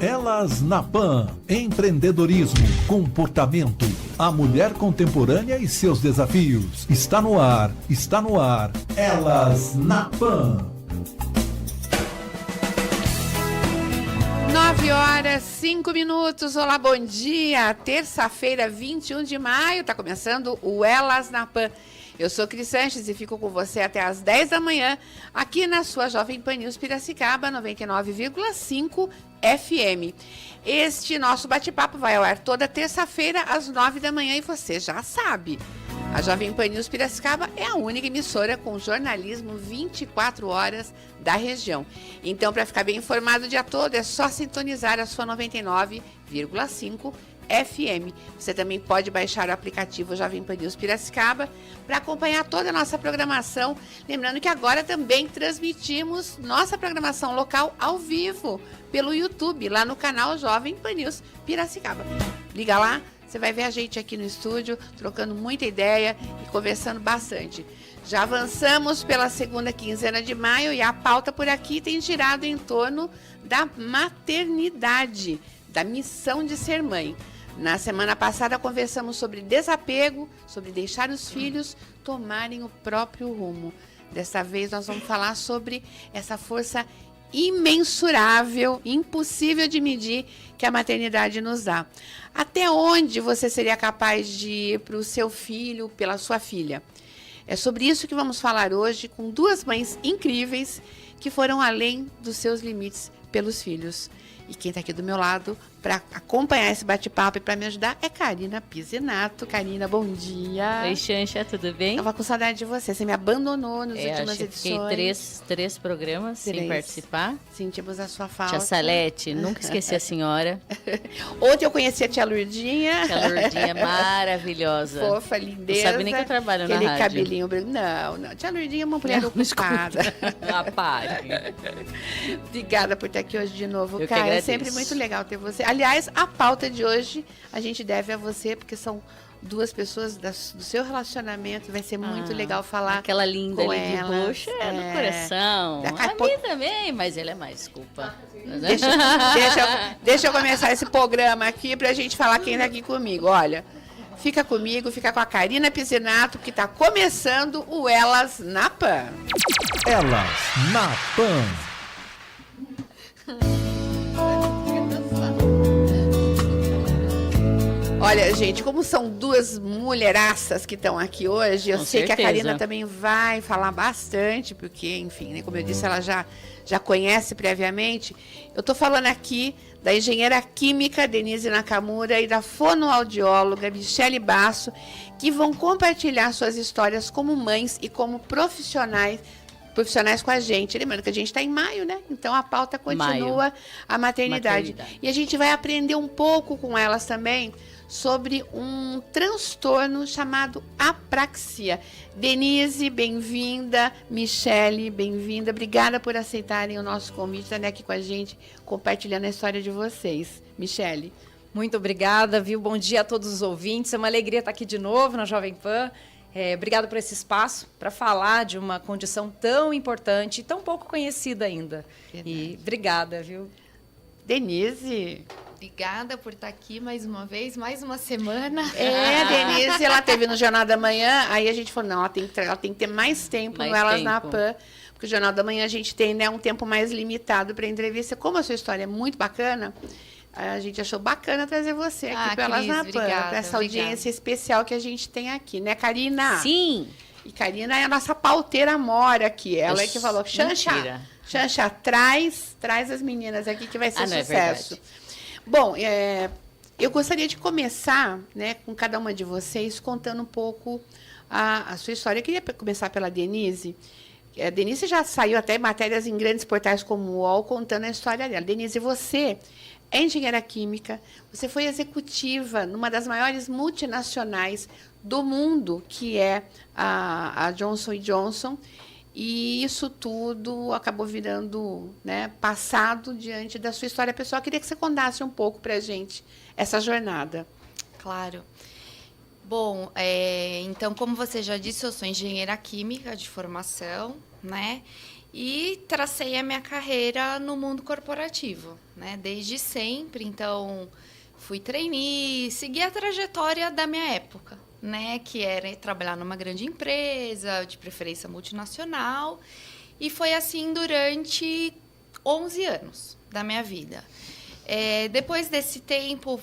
Elas na Pan. Empreendedorismo, comportamento, a mulher contemporânea e seus desafios. Está no ar, está no ar. Elas na Pan. 9h05. Olá, bom dia. Terça-feira, 21 de maio. Está começando o Elas na Pan. Eu sou Cris Sanches e fico com você até às 10 da manhã, aqui na sua Jovem Pan News Piracicaba, 99,5 FM. Este nosso bate-papo vai ao ar toda terça-feira, às 9 da manhã, e você já sabe. A Jovem Pan News Piracicaba é a única emissora com jornalismo 24 horas da região. Então, para ficar bem informado o dia todo, é só sintonizar a sua 99,5 FM. Você também pode baixar o aplicativo Jovem Pan News Piracicaba para acompanhar toda a nossa programação. Lembrando que agora também transmitimos nossa programação local ao vivo pelo YouTube, lá no canal Jovem Pan News Piracicaba. Liga lá, você vai ver a gente aqui no estúdio, trocando muita ideia e conversando bastante. Já avançamos pela segunda quinzena de maio e a pauta por aqui tem girado em torno da maternidade, da missão de ser mãe. Na semana passada conversamos sobre desapego, sobre deixar os filhos tomarem o próprio rumo. Dessa vez nós vamos falar sobre essa força imensurável, impossível de medir, que a maternidade nos dá. Até onde você seria capaz de ir para o seu filho, pela sua filha? É sobre isso que vamos falar hoje com duas mães incríveis que foram além dos seus limites pelos filhos. E quem está aqui do meu lado para acompanhar esse bate-papo e para me ajudar é Karina Pizinato. Karina, bom dia. Oi, Xancha, tudo bem? Tava com saudade de você. Você me abandonou nas últimas edições. Fiquei três programas sem participar. Sentimos a sua falta. Tia Salete, nunca esqueci a senhora. Ontem eu conheci a tia Lourdinha. Tia Lourdinha, maravilhosa. Fofa, lindeza. Não sabe nem que eu trabalho na rádio. Aquele cabelinho branco. Não. Tia Lourdinha é uma mulher ocupada. Obrigada por estar aqui hoje de novo, Cara. É sempre muito legal ter você. Aliás, a pauta de hoje a gente deve a você, porque são duas pessoas do seu relacionamento. Vai ser muito legal falar. Aquela linda com ali de elas. roxo é no coração. A mim também, mas ele é mais, desculpa. Deixa eu começar esse programa aqui pra gente falar quem tá aqui comigo. Olha, fica comigo, fica com a Karina Pizinato, que tá começando o Elas na Pan. Elas na Pan. Olha, gente, como são duas mulheraças que estão aqui hoje, eu sei que a Karina também vai falar bastante, porque, enfim, né, como eu disse, ela já conhece previamente. Eu estou falando aqui da engenheira química Denise Nakamura e da fonoaudióloga Michele Basso, que vão compartilhar suas histórias como mães e como profissionais com a gente. Lembrando que a gente está em maio, né? Então a pauta continua a maternidade. E a gente vai aprender um pouco com elas também sobre um transtorno chamado apraxia. Denise, bem-vinda. Michele, bem-vinda. Obrigada por aceitarem o nosso convite, estarem aqui com a gente, compartilhando a história de vocês. Michele. Muito obrigada, viu? Bom dia a todos os ouvintes. É uma alegria estar aqui de novo na Jovem Pan. Obrigada por esse espaço para falar de uma condição tão importante e tão pouco conhecida ainda. Verdade. E obrigada, viu? Denise. Obrigada por estar aqui mais uma vez, mais uma semana. Denise, ela teve no Jornal da Manhã, aí a gente falou, não, ela tem que ter mais tempo no Elas na Pan, porque o Jornal da Manhã a gente tem, né, um tempo mais limitado para entrevista. Como a sua história é muito bacana, a gente achou bacana trazer você aqui para Elas na Pan, para essa audiência especial que a gente tem aqui, né, Karina? Sim! E Karina é a nossa pauteira mora aqui. Ela é que falou, Xancha, traz as meninas aqui que vai ser sucesso. Bom, eu gostaria de começar, né, com cada uma de vocês contando um pouco a sua história. Eu queria começar pela Denise. A Denise já saiu até matérias em grandes portais como o UOL contando a história dela. Denise, você é engenheira química, você foi executiva numa das maiores multinacionais do mundo, que é a Johnson & Johnson, e isso tudo acabou virando, né, passado diante da sua história pessoal. Eu queria que você contasse um pouco para a gente essa jornada. Claro. Bom, então, como você já disse, eu sou engenheira química de formação, né? e tracei a minha carreira no mundo corporativo, né? Desde sempre, então fui trainee, segui a trajetória da minha época, né? Que era trabalhar numa grande empresa, de preferência multinacional, e foi assim durante 11 anos da minha vida. Depois desse tempo,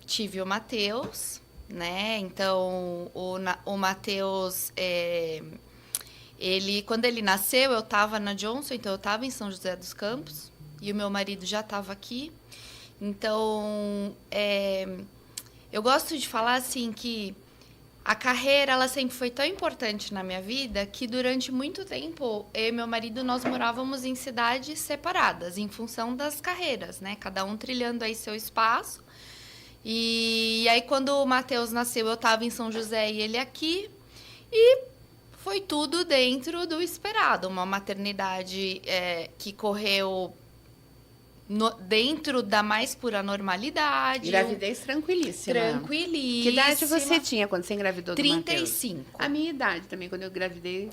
tive o Matheus, né? Então, o Matheus, quando ele nasceu, eu estava na Johnson, então eu estava em São José dos Campos, e o meu marido já estava aqui. Então, eu gosto de falar assim que a carreira, ela sempre foi tão importante na minha vida que durante muito tempo, eu e meu marido, nós morávamos em cidades separadas, em função das carreiras, né? Cada um trilhando aí seu espaço. E aí, quando o Matheus nasceu, eu estava em São José e ele aqui. E foi tudo dentro do esperado. Uma maternidade que correu dentro da mais pura normalidade. Gravidez tranquilíssima. Tranquilíssima. Que idade você tinha quando você engravidou do 35. Mateus? A minha idade também, quando eu engravidei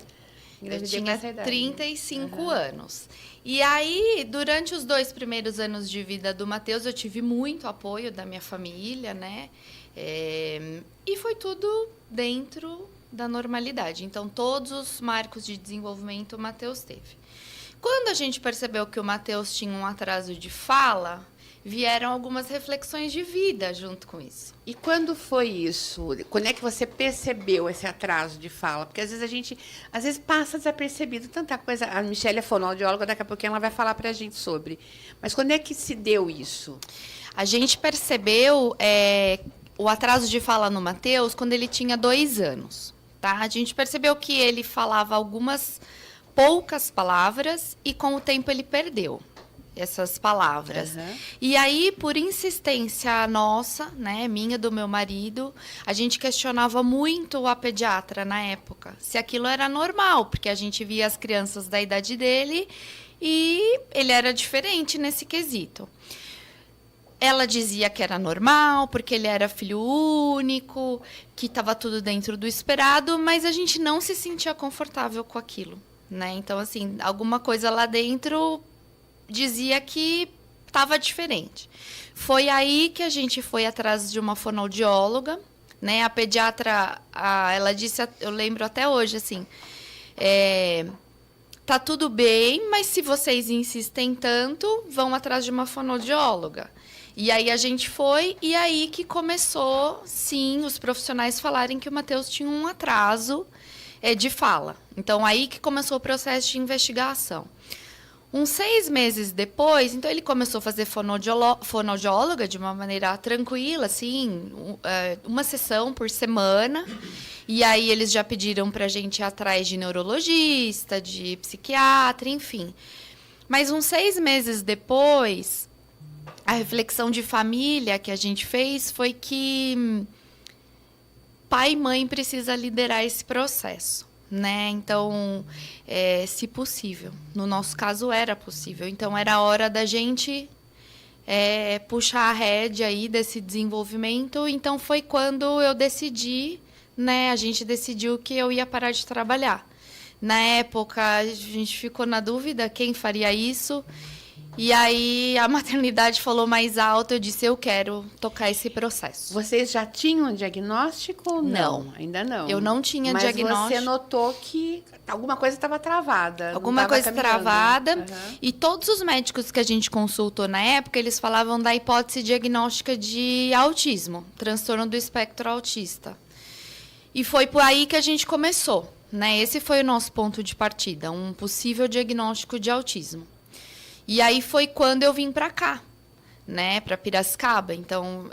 Eu tinha com essa idade. 35 anos. E aí, durante os 2 primeiros anos de vida do Matheus, eu tive muito apoio da minha família, né? E foi tudo dentro da normalidade. Então, todos os marcos de desenvolvimento o Matheus teve. Quando a gente percebeu que o Matheus tinha um atraso de fala, vieram algumas reflexões de vida junto com isso. E quando foi isso? Quando é que você percebeu esse atraso de fala? Porque às vezes passa desapercebido tanta coisa. A Michelle é fonoaudióloga, daqui a pouquinho ela vai falar para a gente sobre. Mas quando é que se deu isso? A gente percebeu o atraso de fala no Matheus quando ele tinha 2 anos. Tá? A gente percebeu que ele falava poucas palavras e com o tempo ele perdeu essas palavras. Uhum. E aí, por insistência nossa, né, minha, do meu marido, a gente questionava muito a pediatra na época, se aquilo era normal, porque a gente via as crianças da idade dele e ele era diferente nesse quesito. Ela dizia que era normal, porque ele era filho único, que estava tudo dentro do esperado, mas a gente não se sentia confortável com aquilo, né? Então, assim, alguma coisa lá dentro dizia que estava diferente. Foi aí que a gente foi atrás de uma fonoaudióloga, né? A pediatra, ela disse, eu lembro até hoje, assim, tá tudo bem, mas se vocês insistem tanto, vão atrás de uma fonoaudióloga. E aí a gente foi, e aí que começou, sim, os profissionais falarem que o Matheus tinha um atraso de fala. Então, aí que começou o processo de investigação. Uns 6 meses depois, então ele começou a fazer fonoaudióloga de uma maneira tranquila, assim, uma sessão por semana. E aí eles já pediram para a gente ir atrás de neurologista, de psiquiatra, enfim. Mas uns 6 meses depois, a reflexão de família que a gente fez foi que pai e mãe precisam liderar esse processo, né? Então, se possível. No nosso caso, era possível. Então, era hora da gente puxar a rédea aí desse desenvolvimento. Então, foi quando eu decidi, né? A gente decidiu que eu ia parar de trabalhar. Na época, a gente ficou na dúvida quem faria isso. E aí, a maternidade falou mais alto, eu disse, eu quero tocar esse processo. Vocês já tinham um diagnóstico ou não? Ainda não. Eu não tinha diagnóstico. Mas você notou que alguma coisa estava travada. Alguma coisa travada. Uhum. E todos os médicos que a gente consultou na época, eles falavam da hipótese diagnóstica de autismo, transtorno do espectro autista. E foi por aí que a gente começou, né? Esse foi o nosso ponto de partida, um possível diagnóstico de autismo. E aí foi quando eu vim para cá, né, para Piracicaba. Então,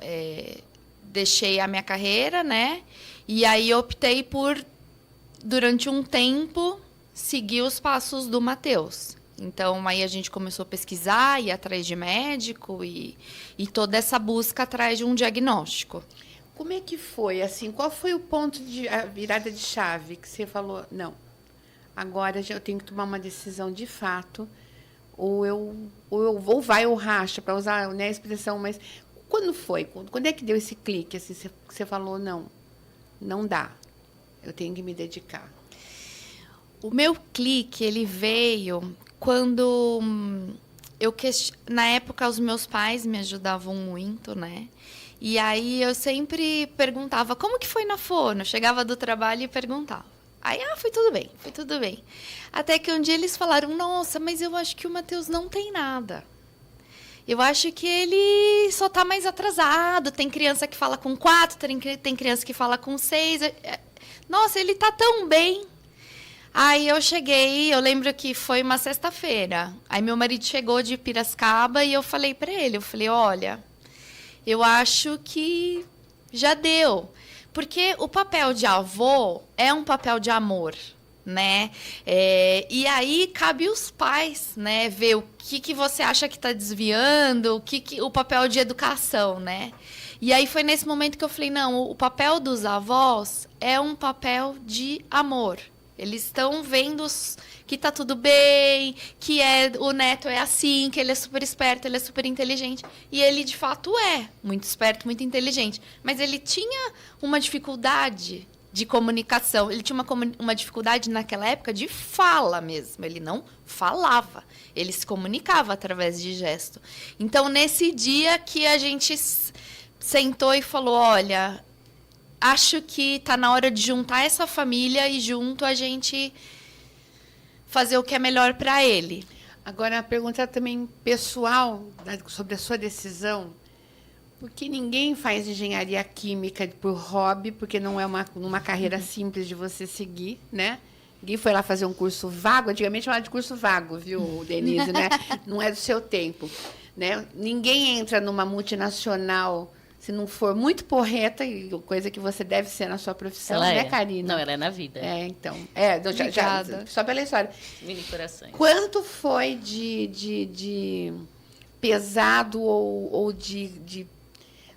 deixei a minha carreira, né, e aí optei por, durante um tempo, seguir os passos do Matheus. Então, aí a gente começou a pesquisar, ir atrás de médico e toda essa busca atrás de um diagnóstico. Como é que foi, assim, qual foi o ponto de a virada de chave que você falou, não, agora eu tenho que tomar uma decisão de fato, ou eu vou, vai ou racha, para usar, né, a expressão, mas quando foi? Quando é que deu esse clique, assim, você falou, não dá, eu tenho que me dedicar? O meu clique, ele veio quando na época os meus pais me ajudavam muito, né? E aí eu sempre perguntava, como que foi na fono? Eu chegava do trabalho e perguntava. Aí, foi tudo bem, foi tudo bem. Até que um dia eles falaram, nossa, mas eu acho que o Matheus não tem nada. Eu acho que ele só tá mais atrasado. Tem criança que fala com 4, tem criança que fala com 6. Nossa, ele tá tão bem. Aí eu cheguei, eu lembro que foi uma sexta-feira. Aí meu marido chegou de Piracicaba e eu falei para ele, olha, eu acho que já deu. Porque o papel de avô é um papel de amor, né? E aí cabe os pais, né? Ver o que você acha que está desviando, o papel de educação, né? E aí foi nesse momento que eu falei, não, o papel dos avós é um papel de amor. Eles estão vendo que tá tudo bem, que o neto é assim, que ele é super esperto, ele é super inteligente. E ele, de fato, é muito esperto, muito inteligente. Mas ele tinha uma dificuldade de comunicação. Ele tinha uma dificuldade naquela época de fala mesmo. Ele não falava. Ele se comunicava através de gesto. Então, nesse dia que a gente sentou e falou, olha, acho que está na hora de juntar essa família e junto a gente fazer o que é melhor para ele. Agora, a pergunta também pessoal sobre a sua decisão, porque ninguém faz engenharia química por hobby, porque não é uma carreira simples de você seguir, né? Ninguém foi lá fazer um curso vago, antigamente chamava de curso vago, viu, Denise, né? Não é do seu tempo, né? Ninguém entra numa multinacional se não for muito porreta, coisa que você deve ser na sua profissão, né, Karina? Não, ela é na vida. Então. Só pela história. Mini corações. Quanto foi de pesado ou de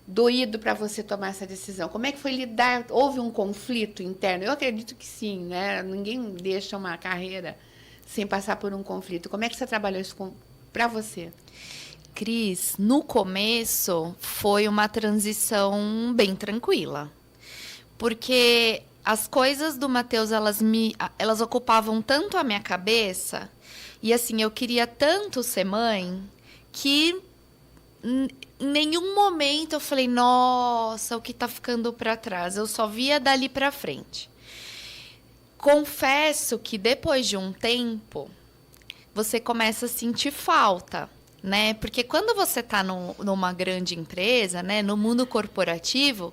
doído para você tomar essa decisão? Como é que foi lidar? Houve um conflito interno? Eu acredito que sim, né? Ninguém deixa uma carreira sem passar por um conflito. Como é que você trabalhou isso para você? Cris, no começo foi uma transição bem tranquila, porque as coisas do Matheus, elas ocupavam tanto a minha cabeça, e assim, eu queria tanto ser mãe, que em nenhum momento eu falei, nossa, o que tá ficando para trás? Eu só via dali para frente. Confesso que depois de um tempo, você começa a sentir falta, né? Porque quando você está numa grande empresa, né, no mundo corporativo,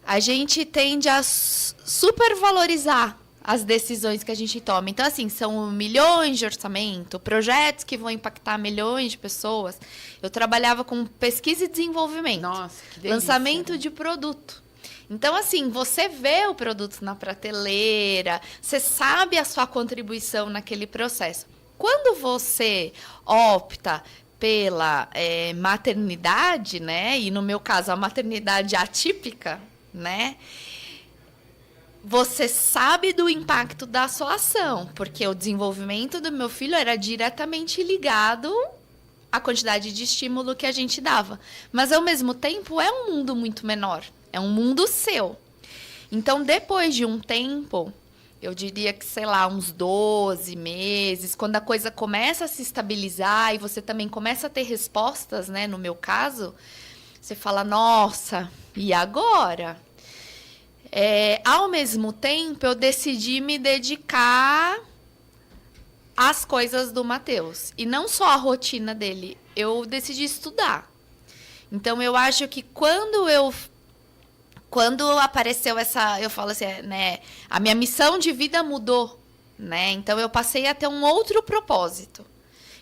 a gente tende a supervalorizar as decisões que a gente toma. Então, assim, são milhões de orçamento, projetos que vão impactar milhões de pessoas. Eu trabalhava com pesquisa e desenvolvimento. Nossa, que delícia, lançamento de produto. Então, assim, você vê o produto na prateleira, você sabe a sua contribuição naquele processo. Quando você opta pela maternidade, né, e no meu caso a maternidade atípica, né, você sabe do impacto da sua ação, porque o desenvolvimento do meu filho era diretamente ligado à quantidade de estímulo que a gente dava. Mas, ao mesmo tempo, é um mundo muito menor, é um mundo seu. Então, depois de um tempo, eu diria que, sei lá, uns 12 meses, quando a coisa começa a se estabilizar e você também começa a ter respostas, né? No meu caso, você fala, nossa, e agora? Ao mesmo tempo, eu decidi me dedicar às coisas do Matheus. E não só a rotina dele, eu decidi estudar. Então, eu acho que quando apareceu eu falo assim, né, a minha missão de vida mudou, né? Então eu passei a ter um outro propósito.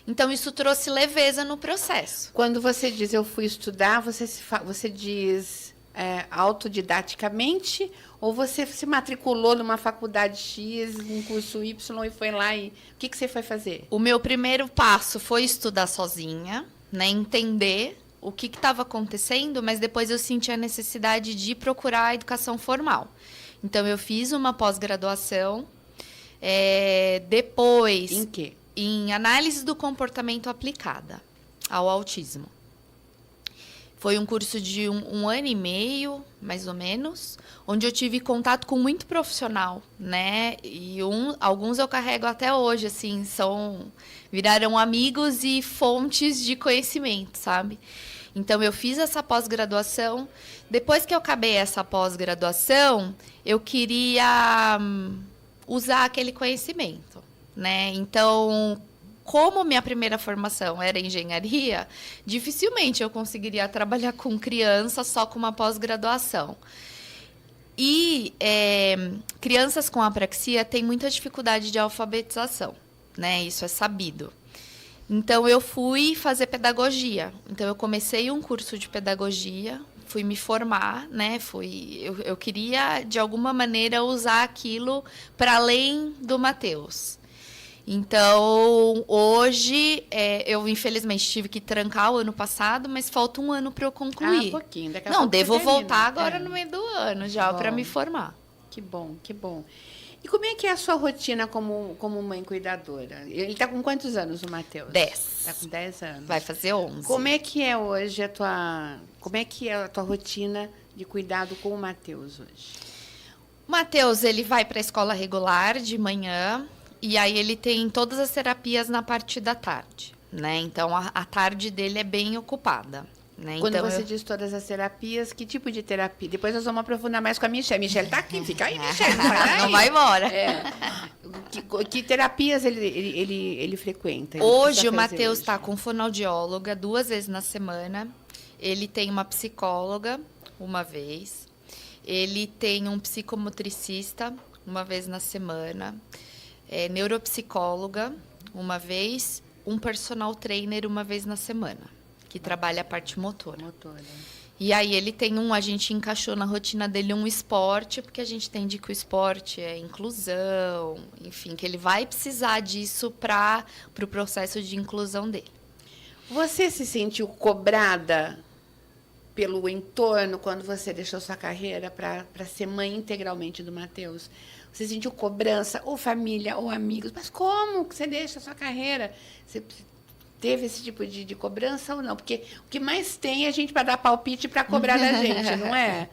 Então isso trouxe leveza no processo. Quando você diz eu fui estudar, você diz autodidaticamente ou você se matriculou numa faculdade X, num curso Y e foi lá e o que você foi fazer? O meu primeiro passo foi estudar sozinha, né? Entender o que estava acontecendo, mas depois eu senti a necessidade de procurar a educação formal. Então, eu fiz uma pós-graduação. Depois... Em quê? Em análise do comportamento aplicada ao autismo. Foi um curso de um ano e meio, mais ou menos, onde eu tive contato com muito profissional, né? E alguns eu carrego até hoje, assim, viraram amigos e fontes de conhecimento, sabe? Então, eu fiz essa pós-graduação. Depois que eu acabei essa pós-graduação, eu queria usar aquele conhecimento, né? Então, como minha primeira formação era engenharia, dificilmente eu conseguiria trabalhar com criança só com uma pós-graduação. E crianças com apraxia têm muita dificuldade de alfabetização, né? Isso é sabido. Então, eu fui fazer pedagogia. Então, eu comecei um curso de pedagogia, fui me formar, né? Eu queria, de alguma maneira, usar aquilo para além do Matheus. Então, hoje, eu infelizmente tive que trancar o ano passado, mas falta um ano para eu concluir. Pouquinho. Daqui a Não, pouco devo você termina. voltar agora no meio do ano já para me formar. Que bom, que bom. E como é que é a sua rotina como mãe cuidadora? Ele está com quantos anos, o Matheus? 10. Está com 10 anos. Vai fazer 11. Como é que é hoje a tua rotina de cuidado com o Matheus hoje? O Matheus, ele vai para a escola regular de manhã. E aí ele tem todas as terapias na parte da tarde, né? Então, a tarde dele é bem ocupada, né? Quando então, você diz todas as terapias, que tipo de terapia? Depois nós vamos aprofundar mais com a Michelle. Michelle tá aqui, fica aí, Michelle. Não vai embora. Que terapias ele frequenta? Hoje, o Matheus está com fonoaudióloga 2 vezes na semana. Ele tem uma psicóloga 1 vez. Ele tem um psicomotricista 1 vez na semana. Neuropsicóloga 1 vez, um personal trainer 1 vez na semana, que trabalha a parte motora. E aí a gente encaixou na rotina dele um esporte, porque a gente entende que o esporte é inclusão, enfim, que ele vai precisar disso para o processo de inclusão dele. Você se sentiu cobrada pelo entorno quando você deixou sua carreira para ser mãe integralmente do Matheus? Você sentiu cobrança, ou família, ou amigos? Mas como que você deixa a sua carreira? Você teve esse tipo de cobrança ou não? Porque o que mais tem é gente para dar palpite para cobrar da gente, não é?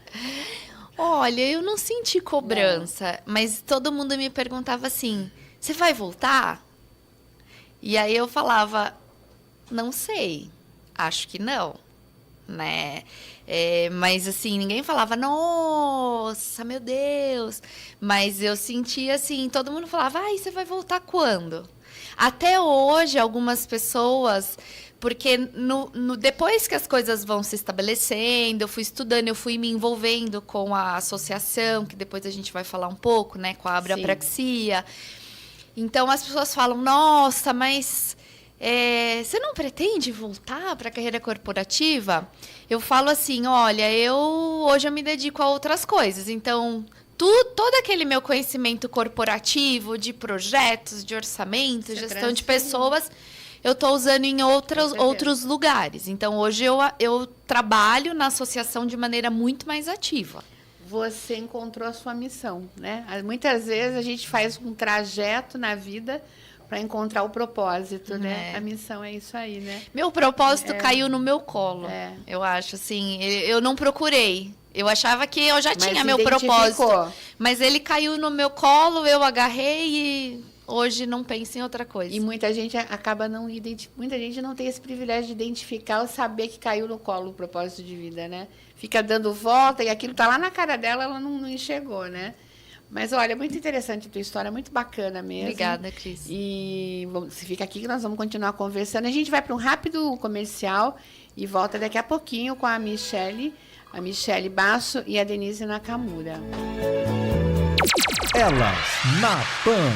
Olha, eu não senti cobrança, mas todo mundo me perguntava assim, você vai voltar? E aí eu falava, não sei, acho que não, né? Mas assim, ninguém falava, nossa, meu Deus. Mas eu sentia assim, todo mundo falava, você vai voltar quando? Até hoje, algumas pessoas, porque depois que as coisas vão se estabelecendo, eu fui estudando, eu fui me envolvendo com a associação, que depois a gente vai falar um pouco, né, com a apraxia. Então, as pessoas falam, nossa, mas você não pretende voltar para a carreira corporativa? Eu falo assim, olha, hoje eu me dedico a outras coisas, então todo aquele meu conhecimento corporativo de projetos, de orçamento, gestão de pessoas, eu estou usando em outros lugares. Então, hoje eu trabalho na associação de maneira muito mais ativa. Você encontrou a sua missão, né? Muitas vezes a gente faz um trajeto na vida para encontrar o propósito, né? A missão é isso aí, né? Meu propósito caiu no meu colo, eu acho, assim. Eu não procurei. Eu achava que eu já tinha meu propósito. Mas ele caiu no meu colo, eu agarrei e hoje não penso em outra coisa. E muita gente acaba muita gente não tem esse privilégio de identificar ou saber que caiu no colo o propósito de vida, né? Fica dando volta e aquilo tá lá na cara dela, ela não enxergou, né? Mas, olha, muito interessante a tua história, muito bacana mesmo. Obrigada, Cris. E você fica aqui que nós vamos continuar conversando. A gente vai para um rápido comercial e volta daqui a pouquinho com a Michelle Basso e a Denise Nakamura. Elas na Pan.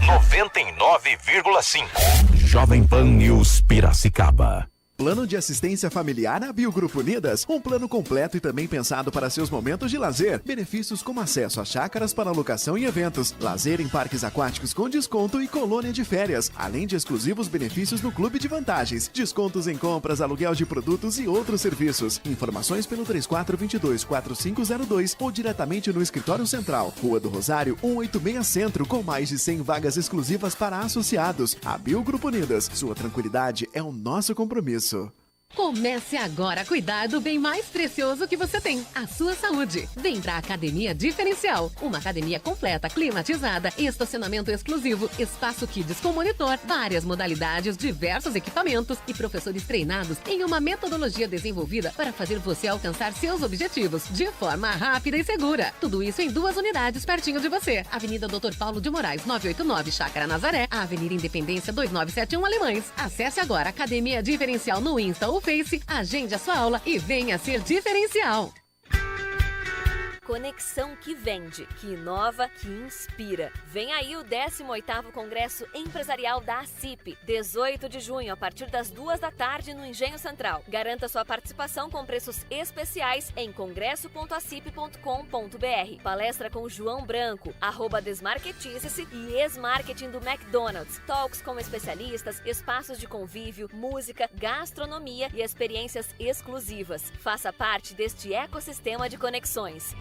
99,5. Jovem Pan News Piracicaba. Plano de assistência familiar na Biogrupo Unidas. Um plano completo e também pensado para seus momentos de lazer. Benefícios como acesso a chácaras para locação e eventos, lazer em parques aquáticos com desconto e colônia de férias, além de exclusivos benefícios no Clube de Vantagens, descontos em compras, aluguel de produtos e outros serviços. Informações pelo 3422-4502 ou diretamente no Escritório Central, Rua do Rosário, 186 Centro, com mais de 100 vagas exclusivas para associados. A Biogrupo Unidas, sua tranquilidade é o nosso compromisso. Comece agora a cuidar do bem mais precioso que você tem, a sua saúde. Vem pra Academia Diferencial, uma academia completa, climatizada, estacionamento exclusivo, espaço kids com monitor, várias modalidades, diversos equipamentos e professores treinados em uma metodologia desenvolvida para fazer você alcançar seus objetivos de forma rápida e segura. Tudo isso em 2 unidades pertinho de você. Avenida Dr. Paulo de Moraes, 989, Chácara Nazaré, Avenida Independência 2971 Alemães. Acesse agora Academia Diferencial no Insta ou Face, agende a sua aula e venha ser diferencial. Conexão que vende, que inova, que inspira. Vem aí o 18º Congresso Empresarial da ACIP, 18 de junho, a partir das 14h no Engenho Central. Garanta sua participação com preços especiais em congresso.acip.com.br. Palestra com João Branco, @Desmarketize-se e ex-marketing do McDonald's. Talks com especialistas, espaços de convívio, música, gastronomia e experiências exclusivas. Faça parte deste ecossistema de conexões.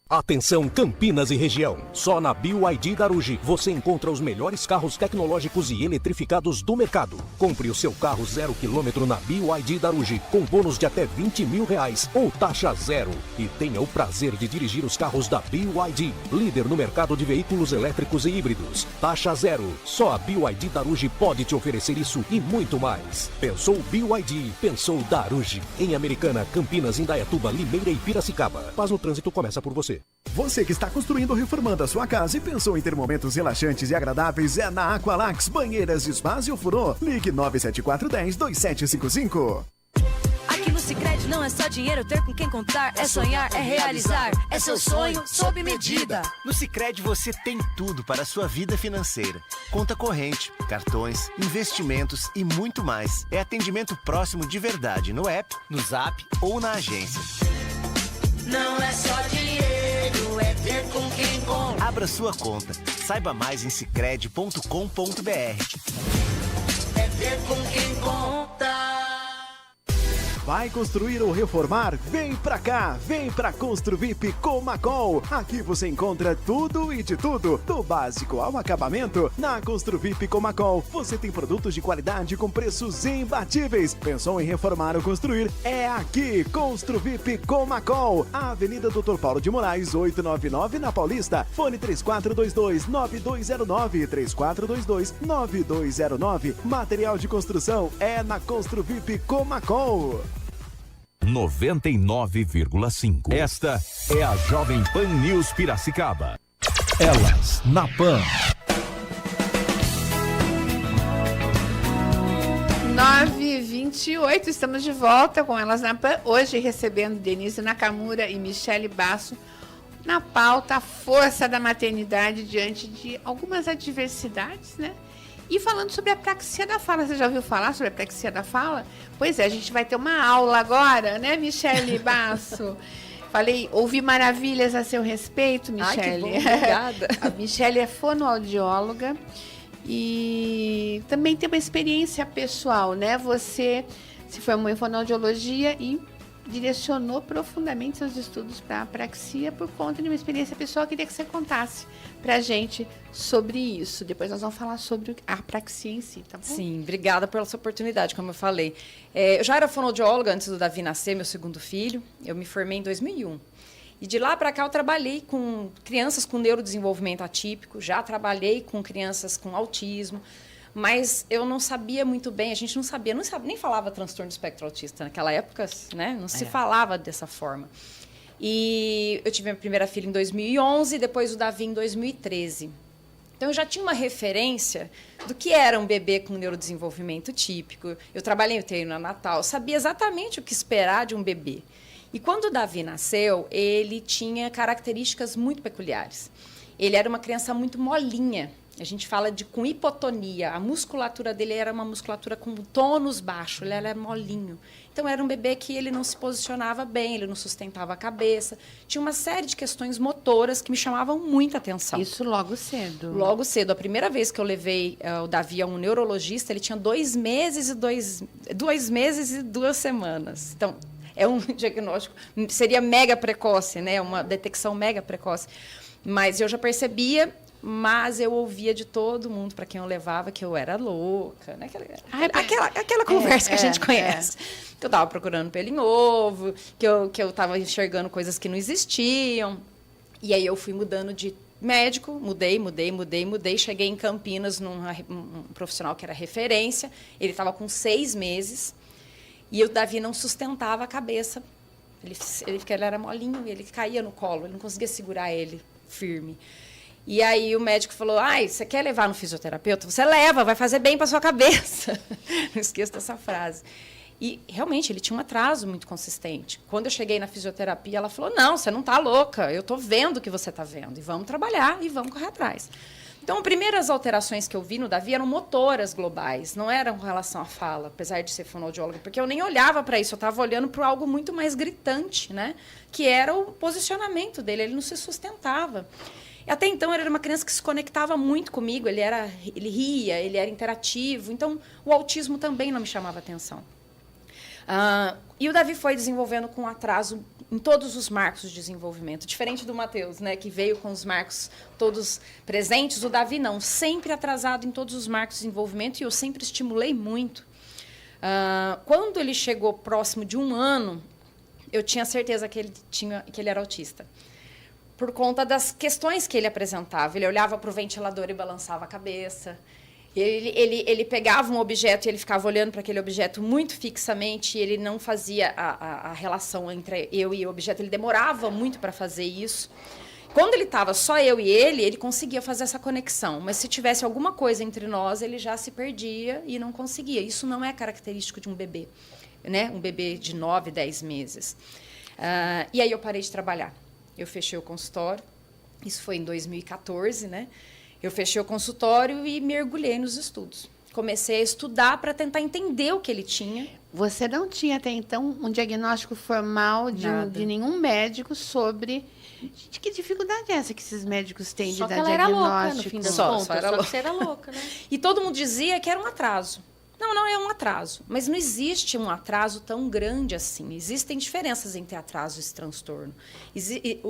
Atenção Campinas e região. Só na BYD Darugi você encontra os melhores carros tecnológicos e eletrificados do mercado. Compre o seu carro 0 km na BYD Darugi com bônus de até R$20 mil ou taxa zero. E tenha o prazer de dirigir os carros da BYD, líder no mercado de veículos elétricos e híbridos. Taxa zero. Só a BYD Darugi pode te oferecer isso e muito mais. Pensou BYD, pensou Darugi. Em Americana, Campinas, Indaiatuba, Limeira e Piracicaba. Paz no trânsito começa por você. Você que está construindo ou reformando a sua casa e pensou em ter momentos relaxantes e agradáveis, é na Aqualax Banheiras de Spas e Ofurô. Ligue 97410-2755. Aqui no Sicredi não é só dinheiro, ter com quem contar, é sonhar, é realizar, é seu sonho sob medida. No Sicredi você tem tudo para a sua vida financeira. Conta corrente, cartões, investimentos e muito mais. É atendimento próximo de verdade no app, no Zap ou na agência. Não é só dinheiro, é ter com quem conta. Abra sua conta. Saiba mais em sicredi.com.br. É ter com quem conta. Vai construir ou reformar? Vem pra cá, vem pra Construvip Comacol. Aqui você encontra tudo e de tudo, do básico ao acabamento. Na Construvip Comacol, você tem produtos de qualidade com preços imbatíveis. Pensou em reformar ou construir? É aqui, Construvip Comacol. Avenida Dr. Paulo de Moraes, 899 na Paulista. Fone 3422-9209, 3422-9209. Material de construção é na Construvip Comacol. 99,5. Esta é a Jovem Pan News Piracicaba. Elas na Pan. 9h28, estamos de volta com Elas na Pan. Hoje recebendo Denise Nakamura e Michele Basso. Na pauta, a força da maternidade diante de algumas adversidades, né? E falando sobre a praxia da fala, você já ouviu falar sobre a praxia da fala? Pois é, a gente vai ter uma aula agora, né, Michele Basso? Ouvi maravilhas a seu respeito, Michele. Ai, que bom, obrigada. A Michele é fonoaudióloga e também tem uma experiência pessoal, né? Você se formou em fonoaudiologia e direcionou profundamente seus estudos para a praxia por conta de uma experiência pessoal. Eu queria que você contasse para a gente sobre isso. Depois nós vamos falar sobre a praxia em si, tá bom? Sim, obrigada pela sua oportunidade, como eu falei. Eu já era fonoaudióloga antes do Davi nascer, meu segundo filho. Eu me formei em 2001. E de lá para cá eu trabalhei com crianças com neurodesenvolvimento atípico, já trabalhei com crianças com autismo, mas eu não sabia muito bem, a gente não sabia, nem falava transtorno do espectro autista naquela época, né? Não se falava dessa forma. E eu tive minha primeira filha em 2011, depois o Davi em 2013. Então, eu já tinha uma referência do que era um bebê com neurodesenvolvimento típico. Eu trabalhei no treino Natal, sabia exatamente o que esperar de um bebê. E quando o Davi nasceu, ele tinha características muito peculiares. Ele era uma criança muito molinha. A gente fala com hipotonia. A musculatura dele era uma musculatura com tônus baixo, ele era molinho. Então, era um bebê que ele não se posicionava bem, ele não sustentava a cabeça. Tinha uma série de questões motoras que me chamavam muita atenção. Isso logo cedo? Logo cedo. A primeira vez que eu levei o Davi a um neurologista, ele tinha 2 meses e 2 semanas. Então, é um diagnóstico, seria mega precoce, né? Uma detecção mega precoce. Mas eu já percebia mas eu ouvia de todo mundo para quem eu levava que eu era louca, né? Aquela conversa que a gente conhece. Que eu estava procurando pelo em ovo, que eu estava enxergando coisas que não existiam. E aí eu fui mudando de médico, mudei. Cheguei em Campinas num profissional que era referência. Ele estava com 6 meses e o Davi não sustentava a cabeça. Ele era molinho, ele caía no colo, ele não conseguia segurar ele firme. E aí o médico falou, você quer levar no fisioterapeuta? Você leva, vai fazer bem para sua cabeça. Não esqueça dessa frase. E, realmente, ele tinha um atraso muito consistente. Quando eu cheguei na fisioterapia, ela falou, não, você não está louca, eu estou vendo o que você está vendo. E vamos trabalhar e vamos correr atrás. Então, as primeiras alterações que eu vi no Davi eram motoras globais, não eram com relação à fala, apesar de ser fonoaudióloga, porque eu nem olhava para isso, eu estava olhando para algo muito mais gritante, né? Que era o posicionamento dele, ele não se sustentava. Até então, ele era uma criança que se conectava muito comigo, ele ria, ele era interativo, então o autismo também não me chamava atenção. E o Davi foi desenvolvendo com atraso em todos os marcos de desenvolvimento, diferente do Matheus, né, que veio com os marcos todos presentes, o Davi não, sempre atrasado em todos os marcos de desenvolvimento, e eu sempre estimulei muito. Quando ele chegou próximo de 1 ano, eu tinha certeza que ele era autista, por conta das questões que ele apresentava. Ele olhava para o ventilador e balançava a cabeça. Ele pegava um objeto e ele ficava olhando para aquele objeto muito fixamente, e ele não fazia a relação entre eu e o objeto, ele demorava muito para fazer isso. Quando ele estava só eu e ele conseguia fazer essa conexão, mas se tivesse alguma coisa entre nós, ele já se perdia e não conseguia. Isso não é característico de um bebê, né? Um bebê de 9, 10 meses. E aí eu parei de trabalhar. Eu fechei o consultório, isso foi em 2014, né? Eu fechei o consultório e mergulhei nos estudos. Comecei a estudar para tentar entender o que ele tinha. Você não tinha até então um diagnóstico formal de nenhum médico sobre que dificuldade é essa que esses médicos têm de dar diagnóstico? Só que ela era louca, no fim das contas. Só que você era louca, né? E todo mundo dizia que era um atraso. Não é um atraso, mas não existe um atraso tão grande assim. Existem diferenças entre atraso e transtorno.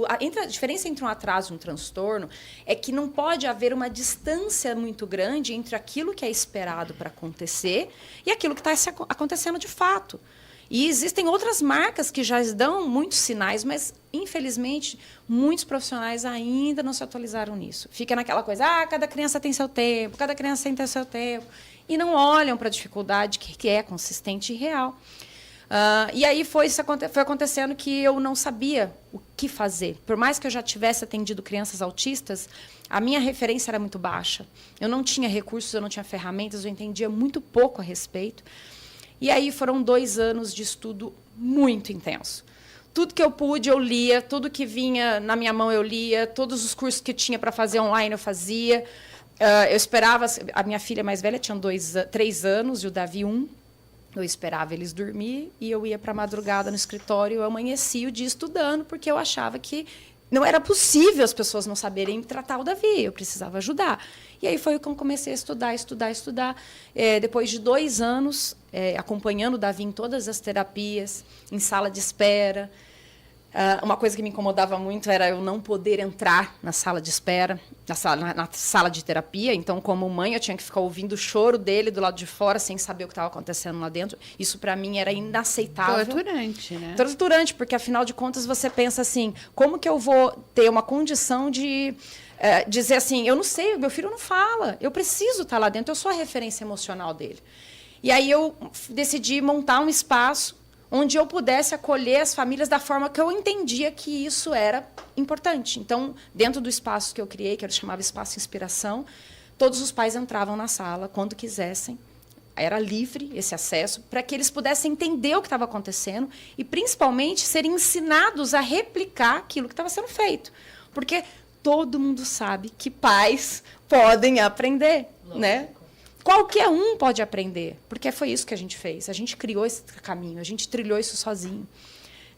A diferença entre um atraso e um transtorno é que não pode haver uma distância muito grande entre aquilo que é esperado para acontecer e aquilo que está acontecendo de fato. E existem outras marcas que já dão muitos sinais, mas, infelizmente, muitos profissionais ainda não se atualizaram nisso. Fica naquela coisa, cada criança tem seu tempo, cada criança tem seu tempo. E não olham para a dificuldade que é consistente e real. E aí foi acontecendo que eu não sabia o que fazer. Por mais que eu já tivesse atendido crianças autistas, a minha referência era muito baixa. Eu não tinha recursos, eu não tinha ferramentas, eu entendia muito pouco a respeito. E aí foram 2 anos de estudo muito intenso. Tudo que eu pude, eu lia. Tudo que vinha na minha mão, eu lia. Todos os cursos que tinha para fazer online, eu fazia. Eu esperava... A minha filha mais velha tinha 3 anos e o Davi 1. Eu esperava eles dormir e eu ia para a madrugada no escritório. Eu amanhecia o dia estudando, porque eu achava que não era possível as pessoas não saberem tratar o Davi. Eu precisava ajudar. E aí foi quando comecei a estudar. Depois de 2 anos, acompanhando o Davi em todas as terapias, em sala de espera. Uma coisa que me incomodava muito era eu não poder entrar na sala de espera, na sala de terapia. Então, como mãe, eu tinha que ficar ouvindo o choro dele do lado de fora, sem saber o que estava acontecendo lá dentro. Isso, para mim, era inaceitável. Torturante, né? Torturante, porque, afinal de contas, você pensa assim, como que eu vou ter uma condição de dizer assim, eu não sei, meu filho não fala, eu preciso estar lá dentro, eu sou a referência emocional dele. E aí eu decidi montar um espaço onde eu pudesse acolher as famílias da forma que eu entendia que isso era importante. Então, dentro do espaço que eu criei, que eu chamava Espaço Inspiração, todos os pais entravam na sala quando quisessem. Era livre esse acesso, para que eles pudessem entender o que estava acontecendo e, principalmente, serem ensinados a replicar aquilo que estava sendo feito. Porque todo mundo sabe que pais podem aprender, né? Qualquer um pode aprender, porque foi isso que a gente fez. A gente criou esse caminho, a gente trilhou isso sozinho.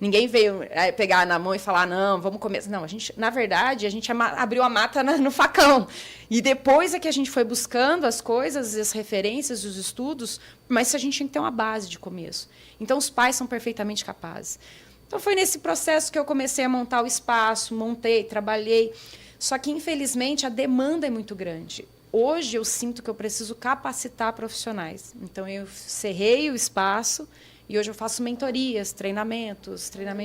Ninguém veio pegar na mão e falar, não, vamos começar. Não, na verdade, a gente abriu a mata no facão. E depois é que a gente foi buscando as coisas, as referências, os estudos, mas a gente tinha que ter uma base de começo. Então, os pais são perfeitamente capazes. Então, foi nesse processo que eu comecei a montar o espaço, montei, trabalhei. Só que, infelizmente, a demanda é muito grande. Hoje, eu sinto que eu preciso capacitar profissionais. Então, eu cerrei o espaço e hoje eu faço mentorias, treinamento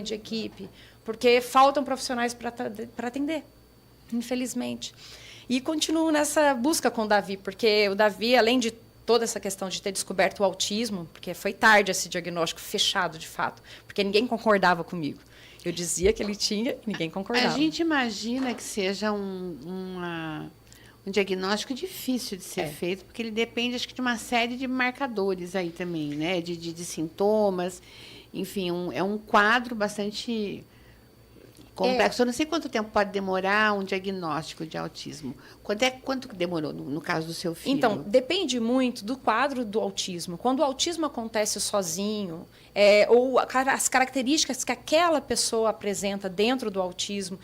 de equipe, porque faltam profissionais para atender, infelizmente. E continuo nessa busca com o Davi, porque o Davi, além de toda essa questão de ter descoberto o autismo, porque foi tarde esse diagnóstico fechado, de fato, porque ninguém concordava comigo. Eu dizia que ele tinha e ninguém concordava. A gente imagina que seja um diagnóstico difícil de ser feito, porque ele depende, acho que, de uma série de marcadores aí também, né? De sintomas. Enfim, é um quadro bastante complexo. Eu não sei quanto tempo pode demorar um diagnóstico de autismo. Quanto que demorou no caso do seu filho? Então, depende muito do quadro do autismo. Quando o autismo acontece sozinho, ou as características que aquela pessoa apresenta dentro do autismo,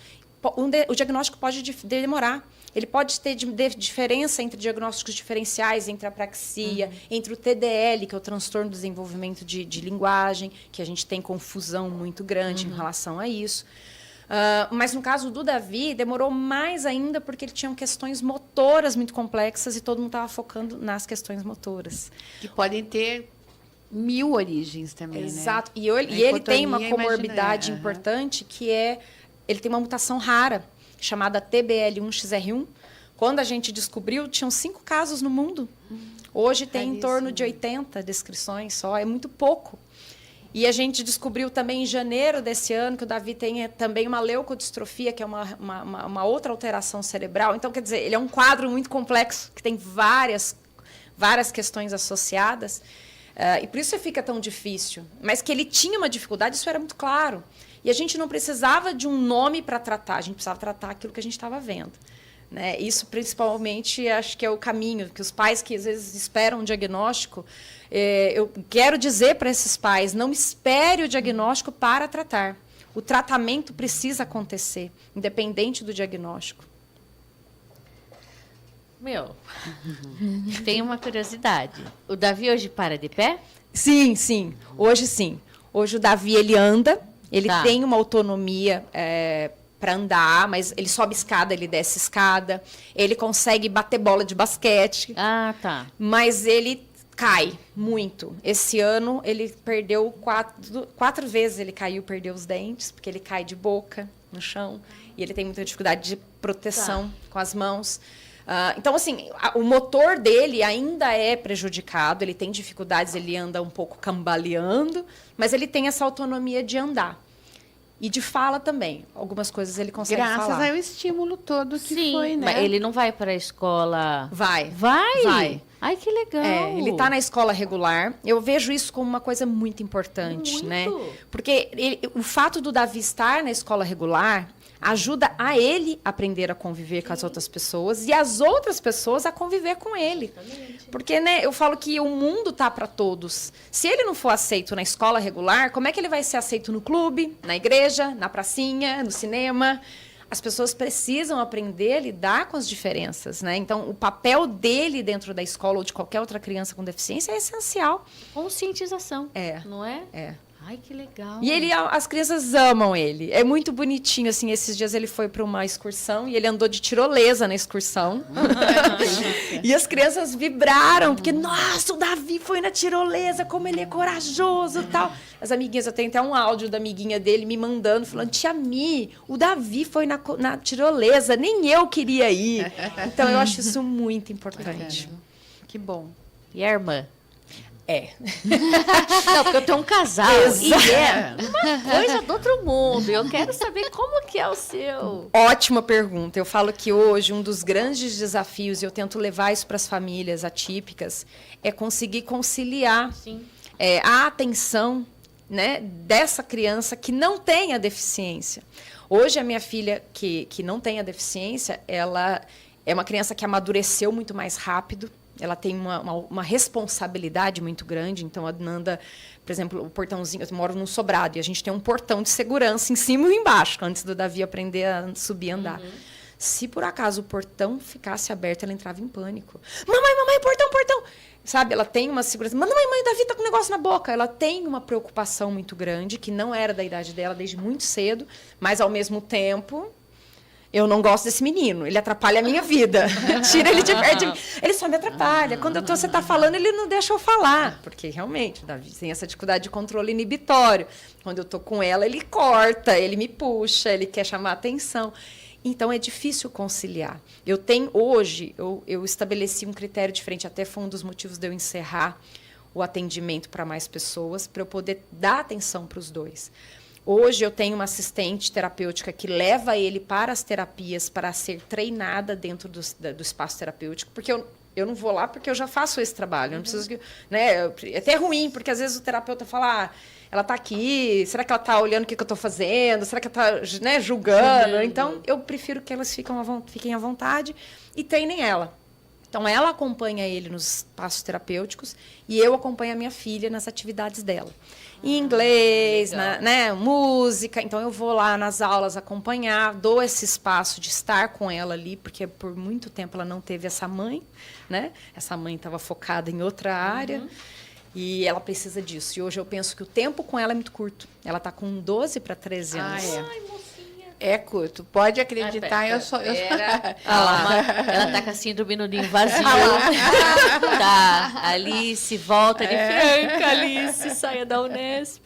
o diagnóstico pode demorar. Ele pode ter diferença entre diagnósticos diferenciais, entre a apraxia, entre o TDL, que é o transtorno do desenvolvimento de linguagem, que a gente tem confusão muito grande em relação a isso. Mas no caso do Davi, demorou mais ainda porque ele tinha questões motoras muito complexas e todo mundo estava focando nas questões motoras. Que podem ter 1000 origens também, Exato. né? E ele tem uma comorbidade importante, que ele tem uma mutação rara, chamada TBL1XR1. Quando a gente descobriu, tinham 5 casos no mundo. Hoje tem em torno de 80 descrições só, é muito pouco. E a gente descobriu também em janeiro desse ano que o Davi tem também uma leucodistrofia, que é uma outra alteração cerebral. Então, quer dizer, ele é um quadro muito complexo, que tem várias questões associadas. E por isso fica tão difícil. Mas que ele tinha uma dificuldade, isso era muito claro. E a gente não precisava de um nome para tratar, a gente precisava tratar aquilo que a gente estava vendo. Né? Isso, principalmente, acho que é o caminho, que os pais que às vezes esperam um diagnóstico, eu quero dizer para esses pais, não espere o diagnóstico para tratar. O tratamento precisa acontecer, independente do diagnóstico. Tem uma curiosidade. O Davi hoje para de pé? Sim, sim. Hoje sim. Hoje o Davi, ele anda, ele tem uma autonomia para andar, mas ele sobe escada, ele desce escada, ele consegue bater bola de basquete. Tá. Mas ele cai muito. Esse ano ele perdeu 4 vezes, ele caiu, perdeu os dentes, porque ele cai de boca no chão e ele tem muita dificuldade de proteção com as mãos. Então, assim, o motor dele ainda é prejudicado, ele tem dificuldades, ele anda um pouco cambaleando, mas ele tem essa autonomia de andar. E de fala também. Algumas coisas ele consegue falar. Graças ao estímulo todo que foi, né? Mas ele não vai para a escola... Vai. Vai? Ai, que legal. Ele está na escola regular. Eu vejo isso como uma coisa muito importante, né? Porque o fato do Davi estar na escola regular ajuda a ele aprender a conviver com as outras pessoas e as outras pessoas a conviver com ele. Exatamente. Porque, né, eu falo que o mundo tá para todos. Se ele não for aceito na escola regular, como é que ele vai ser aceito no clube, na igreja, na pracinha, no cinema? As pessoas precisam aprender a lidar com as diferenças, né? Então, o papel dele dentro da escola ou de qualquer outra criança com deficiência é essencial. Conscientização, não é? Ai, que legal. E as crianças amam ele. É muito bonitinho, assim. Esses dias ele foi para uma excursão e ele andou de tirolesa na excursão. E as crianças vibraram, porque, nossa, o Davi foi na tirolesa, como ele é corajoso e tal. As amiguinhas, eu tenho até um áudio da amiguinha dele me mandando, falando, tia Mi, o Davi foi na tirolesa, nem eu queria ir. Então, eu acho isso muito importante. Que bom. E a irmã? Não, porque eu tenho um casal. E uma coisa do outro mundo. Eu quero saber como que é o seu. Ótima pergunta. Eu falo que hoje um dos grandes desafios, e eu tento levar isso para as famílias atípicas, é conseguir conciliar a atenção, né, dessa criança que não tem a deficiência. Hoje, a minha filha, que não tem a deficiência, ela é uma criança que amadureceu muito mais rápido. Ela tem uma responsabilidade muito grande. Então, a Nanda, por exemplo, o portãozinho... Eu moro num sobrado e a gente tem um portão de segurança em cima e embaixo, antes do Davi aprender a subir e andar. Se, por acaso, o portão ficasse aberto, ela entrava em pânico. Mamãe, portão! Sabe, ela tem uma segurança. Mãe, o Davi tá com um negócio na boca. Ela tem uma preocupação muito grande, que não era da idade dela desde muito cedo, mas, ao mesmo tempo... Eu não gosto desse menino, ele atrapalha a minha vida. Tira ele de perto de mim. Ele só me atrapalha. Quando você está falando, ele não deixa eu falar. Porque, realmente, o Davi tem essa dificuldade de controle inibitório. Quando eu estou com ela, ele corta, ele me puxa, ele quer chamar atenção. Então, é difícil conciliar. Hoje, eu estabeleci um critério diferente. Até foi um dos motivos de eu encerrar o atendimento para mais pessoas, para eu poder dar atenção para os dois. Hoje eu tenho uma assistente terapêutica que leva ele para as terapias para ser treinada dentro do espaço terapêutico, porque eu não vou lá porque eu já faço esse trabalho. Eu não preciso, né? É até ruim, porque às vezes o terapeuta fala, ela está aqui, será que ela está olhando o que eu estou fazendo? Será que ela está, né, julgando? Então, eu prefiro que elas fiquem à vontade e treinem ela. Então, ela acompanha ele nos espaços terapêuticos e eu acompanho a minha filha nas atividades dela. Em inglês, né, música. Então, eu vou lá nas aulas acompanhar, dou esse espaço de estar com ela ali, porque por muito tempo ela não teve essa mãe, né? Essa mãe estava focada em outra área e ela precisa disso. E hoje eu penso que o tempo com ela é muito curto. Ela está com 12 para 13 anos. Ai, é curto, pode acreditar, eu sou... Ela tá com a síndrome do ninho vazio. Tá, Alice, volta de Franca, Alice, saia da Unesp.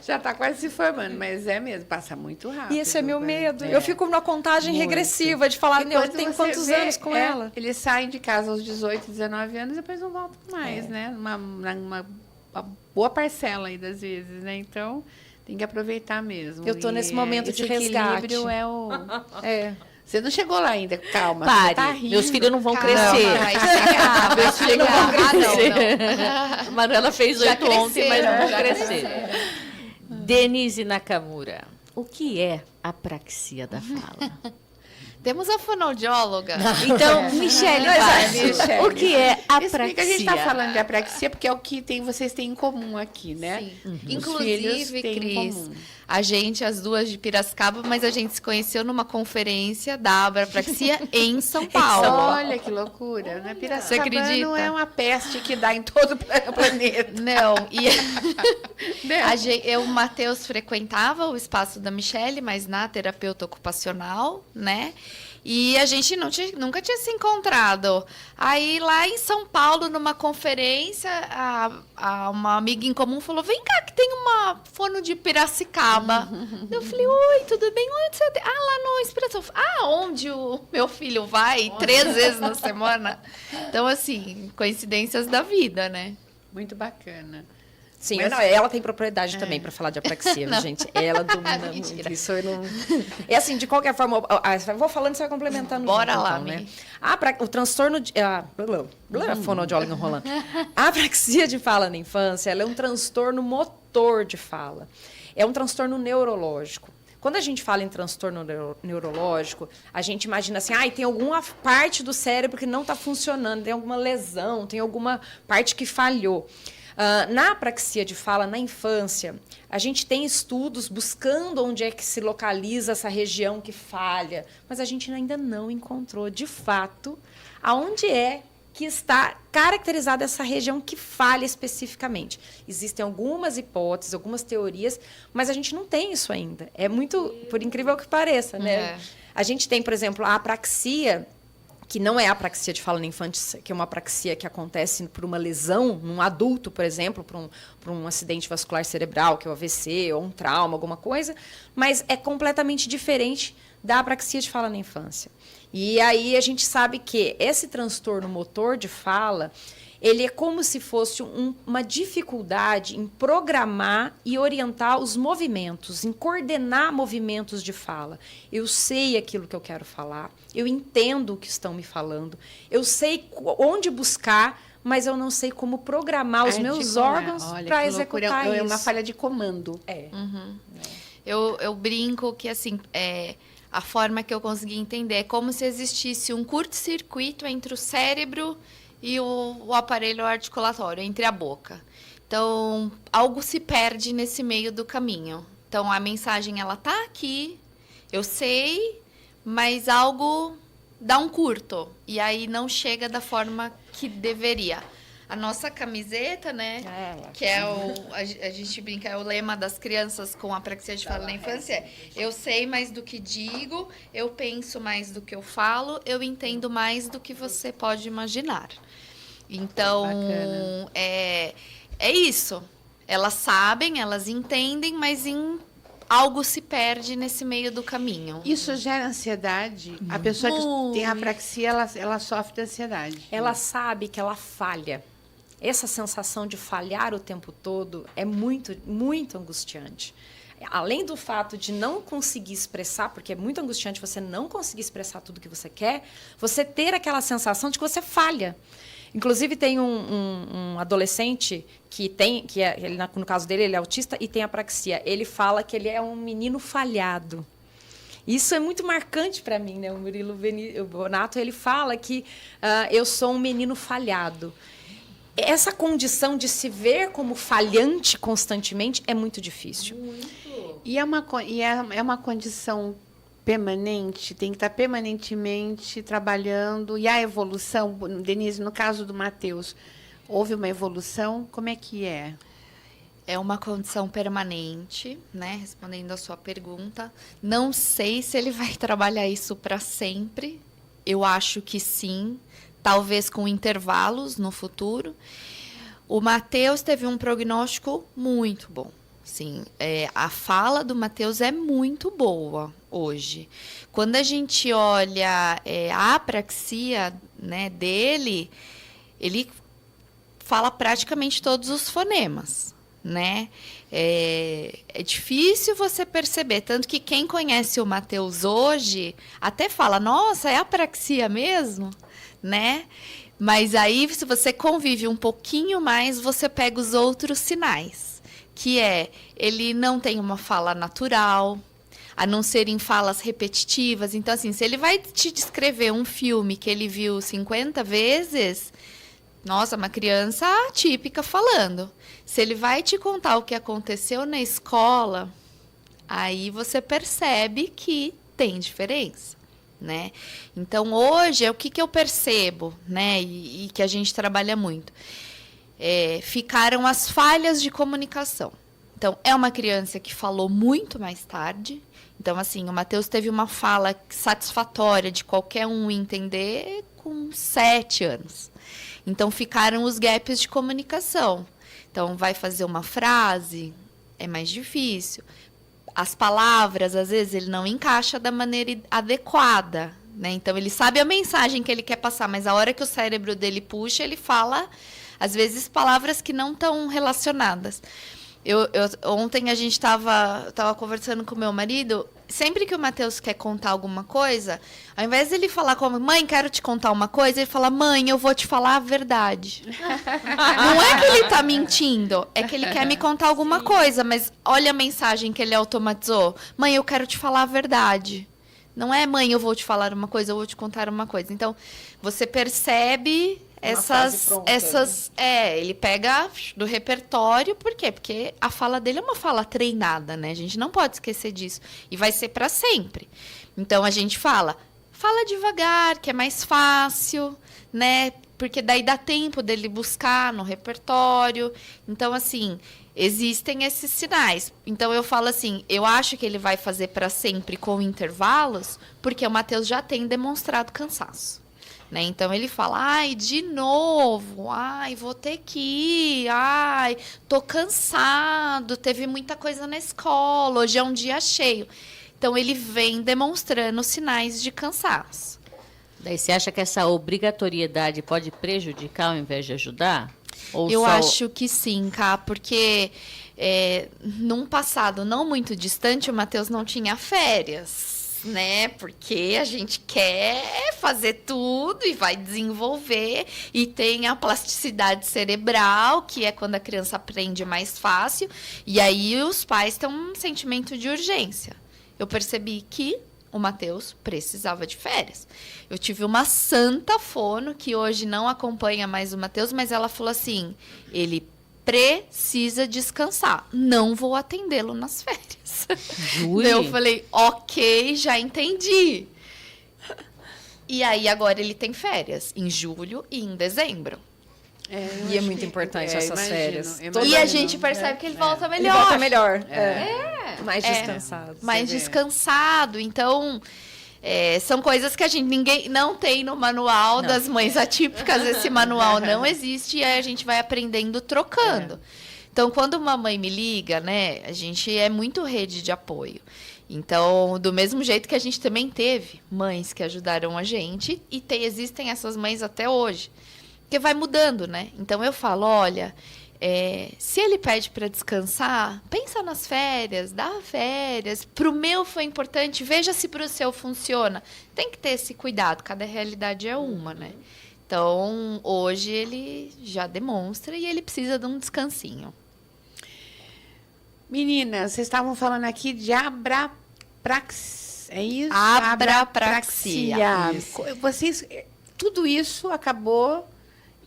Já tá quase se formando, mas é mesmo, passa muito rápido. E esse é meu medo. Eu fico numa contagem regressiva de falar, eu tenho quantos anos com ela? Eles saem de casa aos 18, 19 anos e depois não voltam mais, né? Uma boa parcela aí das vezes, né? Então... tem que aproveitar mesmo. Eu estou nesse momento de resgate. Equilíbrio é o... Você não chegou lá ainda, calma. Pare, tá rindo, meus filhos não vão crescer. Meus filhos não vão crescer. Não. Manuela fez 8 ontem, mas não vão crescer. Denise Nakamura, o que é apraxia da fala? Temos a fonoaudióloga. Então, Michele Basso, o que é apraxia? Explica, a gente está falando de apraxia porque é o que vocês têm em comum aqui, né? Sim. Inclusive, Cris, a gente, as duas de Piracicaba, mas a gente se conheceu numa conferência da apraxia em São Paulo. Olha que loucura, né? Piracicaba não é uma peste que dá em todo o planeta. Não. E o Matheus frequentava o espaço da Michele, mas na terapeuta ocupacional, né? E a gente nunca tinha se encontrado. Aí, lá em São Paulo, numa conferência, uma amiga em comum falou, vem cá, que tem uma fono de Piracicaba. Eu falei, oi, tudo bem? Onde você... lá no Inspiração. Onde o meu filho vai 3 vezes na semana. Então, assim, coincidências da vida, né? Muito bacana. Sim, ela tem propriedade também para falar de apraxia, gente. Ela domina muito. Isso eu não... É assim, de qualquer forma, eu vou falando, você vai complementando. Bora lá, né? O transtorno de... fonoaudióloga enrolando. A apraxia de fala na infância, ela é um transtorno motor de fala. É um transtorno neurológico. Quando a gente fala em transtorno neurológico, a gente imagina assim, tem alguma parte do cérebro que não está funcionando, tem alguma lesão, tem alguma parte que falhou. Na apraxia de fala na infância, a gente tem estudos buscando onde é que se localiza essa região que falha, mas a gente ainda não encontrou, de fato, aonde é que está caracterizada essa região que falha especificamente. Existem algumas hipóteses, algumas teorias, mas a gente não tem isso ainda. É muito, por incrível que pareça, né? A gente tem, por exemplo, a apraxia, que não é a apraxia de fala na infância, que é uma apraxia que acontece por uma lesão num adulto, por exemplo, por um acidente vascular cerebral, que é o AVC, ou um trauma, alguma coisa, mas é completamente diferente da apraxia de fala na infância. E aí a gente sabe que esse transtorno motor de fala, ele é como se fosse uma dificuldade em programar e orientar os movimentos, em coordenar movimentos de fala. Eu sei aquilo que eu quero falar, eu entendo o que estão me falando, eu sei onde buscar, mas eu não sei como programar os meus órgãos para executar isso. É uma falha de comando. Eu brinco que, assim, a forma que eu consegui entender é como se existisse um curto-circuito entre o cérebro e o aparelho articulatório, entre a boca. Então, algo se perde nesse meio do caminho. Então, a mensagem, ela tá aqui, eu sei, mas algo dá um curto. E aí não chega da forma que deveria. a nossa camiseta, né? Que é a gente brinca, é o lema das crianças com apraxia de fala na infância. Eu sei mais do que digo, eu penso mais do que eu falo, eu entendo mais do que você pode imaginar. Então, é isso. Elas sabem, elas entendem, mas algo se perde nesse meio do caminho. Isso gera ansiedade? A pessoa que tem apraxia, ela sofre de ansiedade. Ela sabe que ela falha. Essa sensação de falhar o tempo todo é muito, muito angustiante. Além do fato de não conseguir expressar, porque é muito angustiante você não conseguir expressar tudo que você quer, você ter aquela sensação de que você falha. Inclusive, tem um adolescente ele, no caso dele, ele é autista e tem apraxia. Ele fala que ele é um menino falhado. Isso é muito marcante para mim, né? O Murilo Bonato, ele fala que eu sou um menino falhado. Essa condição de se ver como falhante constantemente é muito difícil. Muito. E é uma condição permanente, tem que estar permanentemente trabalhando. E a evolução, Denise, no caso do Matheus, houve uma evolução? Como é que é? É uma condição permanente, né? Respondendo a sua pergunta. Não sei se ele vai trabalhar isso para sempre. Eu acho que sim. Talvez com intervalos no futuro. O Matheus teve um prognóstico muito bom. Sim, a fala do Matheus é muito boa hoje. Quando a gente olha a apraxia, né, dele, ele fala praticamente todos os fonemas, né? É difícil você perceber, tanto que quem conhece o Matheus hoje até fala, nossa, é apraxia mesmo? Né? Mas aí, se você convive um pouquinho mais, você pega os outros sinais, que ele não tem uma fala natural, a não ser em falas repetitivas. Então, assim, se ele vai te descrever um filme que ele viu 50 vezes, nossa, uma criança atípica falando. Se ele vai te contar o que aconteceu na escola, aí você percebe que tem diferença. Né? Então, hoje, o que eu percebo, né? E que a gente trabalha muito, ficaram as falhas de comunicação. Então, é uma criança que falou muito mais tarde. Então, assim, o Matheus teve uma fala satisfatória de qualquer um entender com 7 anos. Então, ficaram os gaps de comunicação. Então, vai fazer uma frase, é mais difícil. As palavras, às vezes, ele não encaixa da maneira adequada, né? Então, ele sabe a mensagem que ele quer passar, mas a hora que o cérebro dele puxa, ele fala, às vezes, palavras que não estão relacionadas. Ontem a gente estava conversando com o meu marido, sempre que o Matheus quer contar alguma coisa, ao invés de ele falar como, mãe, quero te contar uma coisa, ele fala, mãe, eu vou te falar a verdade. Não é que ele está mentindo, é que ele quer me contar alguma coisa, mas olha a mensagem que ele automatizou. Mãe, eu quero te falar a verdade. Não é, mãe, eu vou te falar uma coisa, eu vou te contar uma coisa. Então, você percebe ele pega do repertório, por quê? Porque a fala dele é uma fala treinada, né? A gente não pode esquecer disso. E vai ser para sempre. Então, a gente fala devagar, que é mais fácil, né? Porque daí dá tempo dele buscar no repertório. Então, assim, existem esses sinais. Então, eu falo assim, eu acho que ele vai fazer para sempre com intervalos, porque o Matheus já tem demonstrado cansaço. Né? Então, ele fala, ai, de novo, ai, vou ter que ir, ai, tô cansado, teve muita coisa na escola, hoje é um dia cheio. Então, ele vem demonstrando sinais de cansaço. Daí, você acha que essa obrigatoriedade pode prejudicar ao invés de ajudar? Eu acho que sim, Cá, porque num passado não muito distante, o Matheus não tinha férias. Né? Porque a gente quer fazer tudo e vai desenvolver, e tem a plasticidade cerebral, que é quando a criança aprende mais fácil, e aí os pais têm um sentimento de urgência. Eu percebi que o Matheus precisava de férias. Eu tive uma santa fono, que hoje não acompanha mais o Matheus, mas ela falou assim, ele precisa descansar, não vou atendê-lo nas férias. Eu falei, ok, já entendi. E aí agora ele tem férias em julho e em dezembro. E é muito importante essas férias. E a gente percebe que ele volta melhor. Ele volta melhor. Mais descansado. Mais descansado. Então, são coisas que ninguém não tem no manual das mães atípicas. Esse manual não existe e aí a gente vai aprendendo trocando. Então, quando uma mãe me liga, né, a gente é muito rede de apoio. Então, do mesmo jeito que a gente também teve mães que ajudaram a gente e existem essas mães até hoje. Porque vai mudando, né? Então, eu falo, olha, se ele pede para descansar, pensa nas férias, dá férias. Para o meu foi importante, veja se para o seu funciona. Tem que ter esse cuidado, cada realidade é uma, né? Então, hoje ele já demonstra e ele precisa de um descansinho. Meninas, vocês estavam falando aqui de abrapraxia, é isso? Abrapraxia. Vocês, tudo isso acabou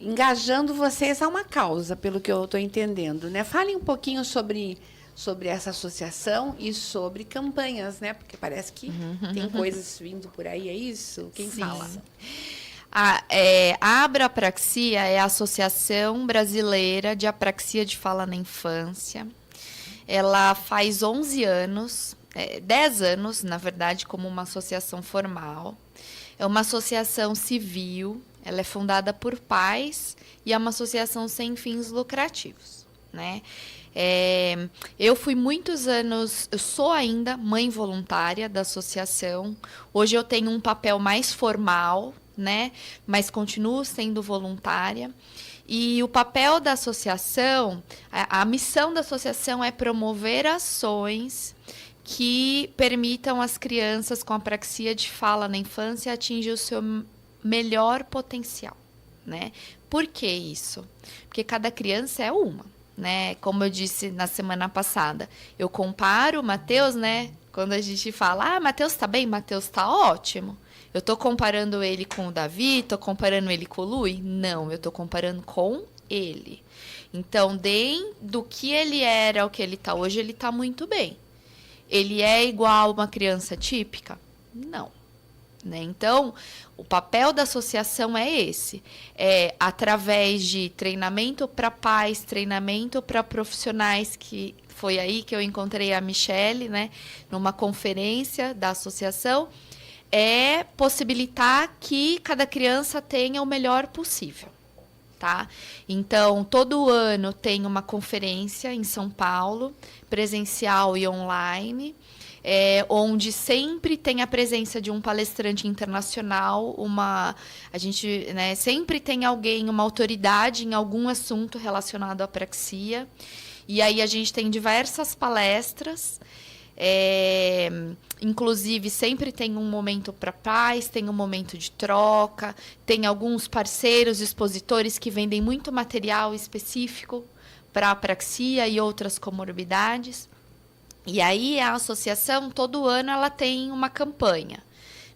engajando vocês a uma causa, pelo que eu estou entendendo, né? Falem um pouquinho sobre essa associação e sobre campanhas, né? Porque parece que tem coisas vindo por aí, é isso? Quem fala? A Abrapraxia é a Associação Brasileira de Apraxia de Fala na Infância. Ela faz 11 anos, 10 anos, na verdade, como uma associação formal. É uma associação civil, ela é fundada por pais e é uma associação sem fins lucrativos, né? Eu fui muitos anos, eu sou ainda mãe voluntária da associação. Hoje eu tenho um papel mais formal, né? Mas continuo sendo voluntária. E o papel da associação, a missão da associação é promover ações que permitam às crianças com apraxia de fala na infância atingir o seu melhor potencial, né? Por que isso? Porque cada criança é uma, né? Como eu disse na semana passada, eu comparo o Matheus, né? Quando a gente fala, Matheus tá bem, Matheus tá ótimo. Eu tô comparando ele com o Davi, tô comparando ele com o Lui? Não, eu tô comparando com ele. Então, do que ele era ao que ele tá hoje, ele tá muito bem. Ele é igual a uma criança típica? Não. Né? Então, o papel da associação é esse. Através de treinamento para pais, treinamento para profissionais, que foi aí que eu encontrei a Michele, né? Numa conferência da associação, possibilitar que cada criança tenha o melhor possível, tá? Então, todo ano tem uma conferência em São Paulo, presencial e online, onde sempre tem a presença de um palestrante internacional, a gente, né, sempre tem alguém, uma autoridade em algum assunto relacionado à apraxia, e aí a gente tem diversas palestras. Inclusive, sempre tem um momento para pais, tem um momento de troca, tem alguns parceiros, expositores que vendem muito material específico para apraxia e outras comorbidades. E aí a associação, todo ano, ela tem uma campanha,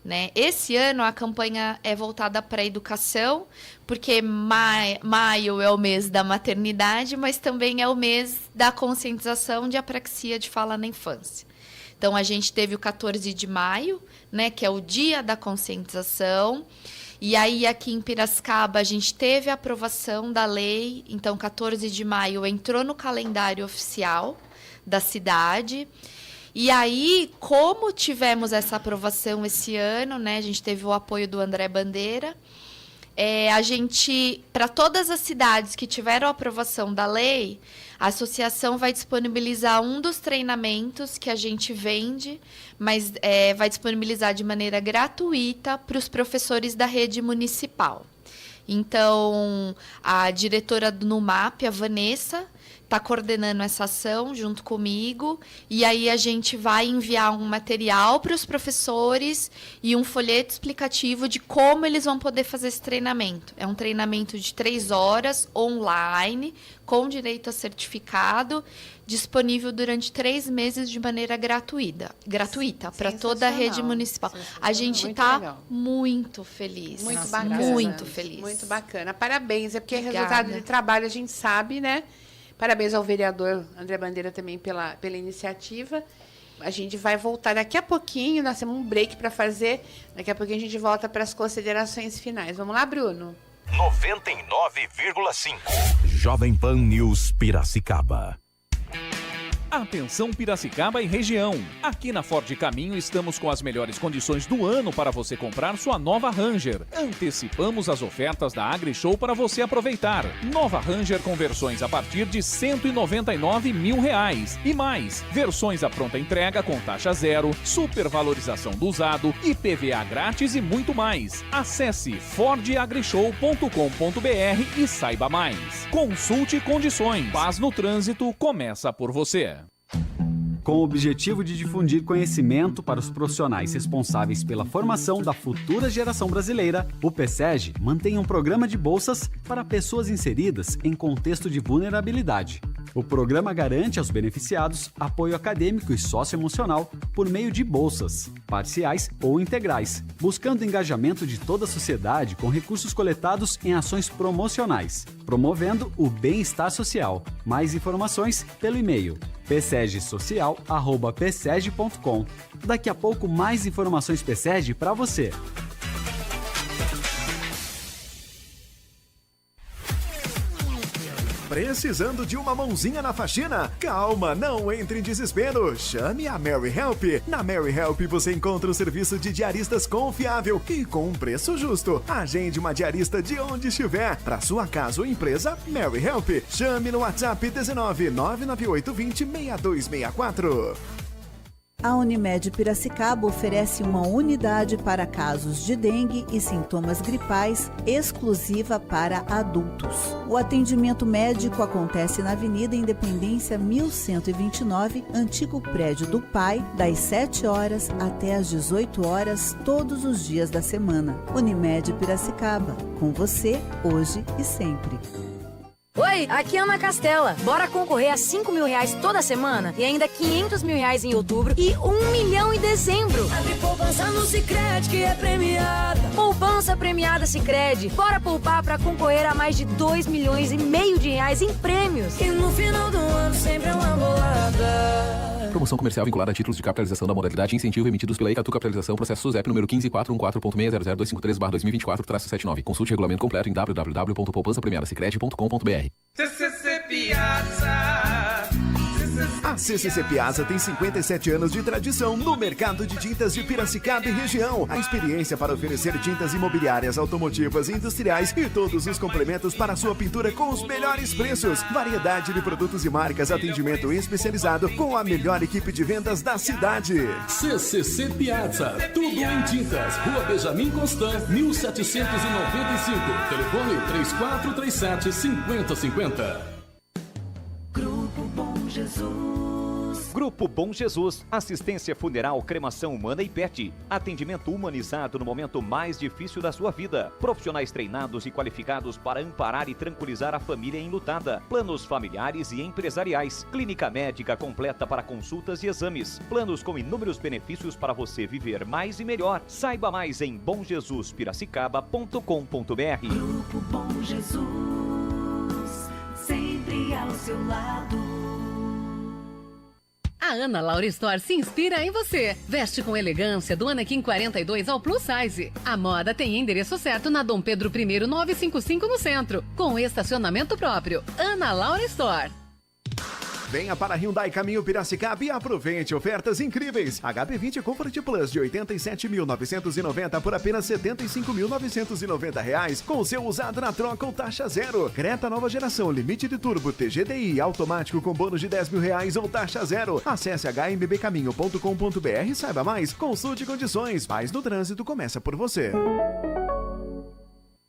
né? Esse ano a campanha é voltada para a educação, porque maio é o mês da maternidade, mas também é o mês da conscientização de apraxia de fala na infância. Então, a gente teve o 14 de maio, né, que é o dia da conscientização. E aí, aqui em Piracicaba, a gente teve a aprovação da lei. Então, 14 de maio entrou no calendário oficial da cidade. E aí, como tivemos essa aprovação esse ano, né, a gente teve o apoio do André Bandeira. A gente, para todas as cidades que tiveram a aprovação da lei, a associação vai disponibilizar um dos treinamentos que a gente vende, mas vai disponibilizar de maneira gratuita para os professores da rede municipal. Então, a diretora do NUMAP, a Vanessa, está coordenando essa ação junto comigo, e aí a gente vai enviar um material para os professores e um folheto explicativo de como eles vão poder fazer esse treinamento. É um treinamento de 3 horas, online, com direito a certificado, disponível durante 3 meses de maneira gratuita para toda a rede municipal. A gente está muito feliz. Muito bacana. Muito feliz. Muito bacana. Parabéns, porque resultado de trabalho a gente sabe, né? Parabéns ao vereador André Bandeira também pela iniciativa. A gente vai voltar daqui a pouquinho, nós temos um break para fazer. Daqui a pouquinho a gente volta para as considerações finais. Vamos lá, Bruno? 99,5. Jovem Pan News Piracicaba. Atenção Piracicaba e região. Aqui na Ford Caminho estamos com as melhores condições do ano para você comprar sua nova Ranger. Antecipamos as ofertas da AgriShow para você aproveitar. Nova Ranger com versões a partir de R$ 199 mil. E mais, versões à pronta entrega com taxa zero, supervalorização do usado, IPVA grátis e muito mais. Acesse fordagrishow.com.br e saiba mais. Consulte condições. Paz no trânsito começa por você. Com o objetivo de difundir conhecimento para os profissionais responsáveis pela formação da futura geração brasileira, o PSEG mantém um programa de bolsas para pessoas inseridas em contexto de vulnerabilidade. O programa garante aos beneficiados apoio acadêmico e socioemocional por meio de bolsas, parciais ou integrais, buscando o engajamento de toda a sociedade com recursos coletados em ações promocionais, promovendo o bem-estar social. Mais informações pelo e-mail psegsocial@pseg.com. Daqui a pouco mais informações PSEG para você. Precisando de uma mãozinha na faxina? Calma, não entre em desespero. Chame a Mary Help. Na Mary Help você encontra um serviço de diaristas confiável e com um preço justo. Agende uma diarista de onde estiver. Para sua casa ou empresa, Mary Help. Chame no WhatsApp 19 998 20 6264. A Unimed Piracicaba oferece uma unidade para casos de dengue e sintomas gripais exclusiva para adultos. O atendimento médico acontece na Avenida Independência 1129, antigo prédio do PAI, das 7 horas até as 18 horas, todos os dias da semana. Unimed Piracicaba, com você, hoje e sempre. Oi, aqui é Ana Castela. Bora concorrer a R$5 mil toda semana e ainda R$500 mil em outubro e R$1 milhão em dezembro. Abre poupança no Sicredi que é premiada. Poupança premiada Sicredi. Bora poupar pra concorrer a mais de R$2,5 milhões em prêmios. E no final do ano sempre é uma bolada. Promoção comercial vinculada a títulos de capitalização da modalidade incentivo emitidos pela Icatu Capitalização, processo SUSEP número 15414.600.253/2024, Consulte o regulamento completo em www.poupançapremiadasicredi.com.br. CCC Piazza. A CCC Piazza tem 57 anos de tradição no mercado de tintas de Piracicaba e região. A experiência para oferecer tintas imobiliárias, automotivas e industriais e todos os complementos para sua pintura com os melhores preços. Variedade de produtos e marcas, atendimento especializado com a melhor equipe de vendas da cidade. CCC Piazza, tudo em tintas. Rua Benjamin Constant, 1795. Telefone 3437-5050. Grupo Bom Jesus. Grupo Bom Jesus, assistência funeral, cremação humana e pet. Atendimento humanizado no momento mais difícil da sua vida. Profissionais treinados e qualificados para amparar e tranquilizar a família enlutada. Planos familiares e empresariais. Clínica médica completa para consultas e exames. Planos com inúmeros benefícios para você viver mais e melhor. Saiba mais em bomjesuspiracicaba.com.br. Grupo Bom Jesus, sempre ao seu lado. A Ana Laura Store se inspira em você. Veste com elegância do Anequim 42 ao Plus Size. A moda tem endereço certo na Dom Pedro I 955 no centro, com estacionamento próprio. Ana Laura Store. Venha para Hyundai Caminho Piracicaba e aproveite ofertas incríveis. HB20 Comfort Plus de R$ 87.990 por apenas R$ 75.990, com seu usado na troca ou taxa zero. Creta nova geração, limite de turbo, TGDI, automático com bônus de R$ 10.000 ou taxa zero. Acesse hmbcaminho.com.br e saiba mais. Consulte condições. Paz no trânsito começa por você.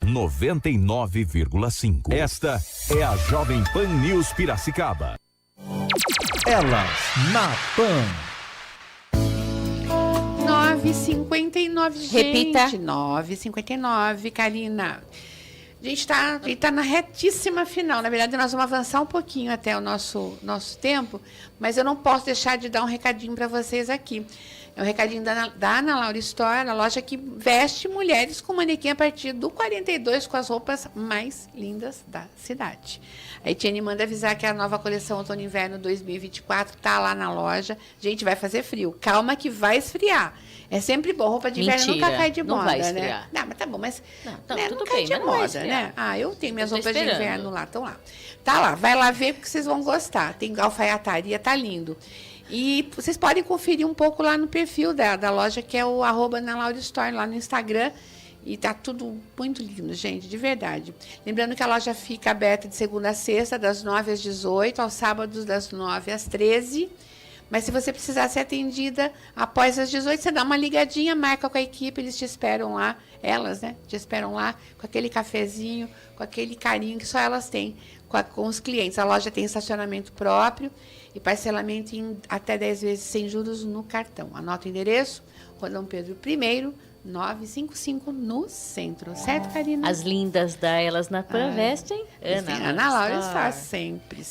99,5. Esta é a Jovem Pan News Piracicaba. Elas na Pan. 9h59, gente. Repita. 9h59, Karina. A gente tá na retíssima final. Na verdade, nós vamos avançar um pouquinho até o nosso tempo, mas eu não posso deixar de dar um recadinho para vocês aqui. É um recadinho da Ana Laura Store, a loja que veste mulheres com manequim a partir do 42, com as roupas mais lindas da cidade. A Etienne manda avisar que a nova coleção Outono e Inverno 2024 está lá na loja. Gente, vai fazer frio. Calma que vai esfriar. É sempre bom. Roupa de inverno nunca cai de moda, não vai né? esfriar. Não, mas tá bom, mas não, né, tudo não cai bem, de mas não vai moda, esfriar. né? Eu tenho minhas Eu tô roupas de esperando. inverno lá, estão lá. Tá lá, vai lá ver porque vocês vão gostar. Tem alfaiataria, tá lindo. E vocês podem conferir um pouco lá no perfil da loja, que é o @AnaLauraStore, lá no Instagram. E tá tudo muito lindo, gente, de verdade. Lembrando que a loja fica aberta de segunda a sexta, das 9 às 18, aos sábados das 9 às 13. Mas se você precisar ser atendida após as 18, você dá uma ligadinha, marca com a equipe, eles te esperam lá, elas, né? Te esperam lá com aquele cafezinho, com aquele carinho que só elas têm com os clientes. A loja tem estacionamento próprio e parcelamento em até 10 vezes sem juros no cartão. Anota o endereço, Rua Dom Pedro I, 955 no centro, certo, Karina? As lindas da Elas na Pan vestem Ana Laura está sempre.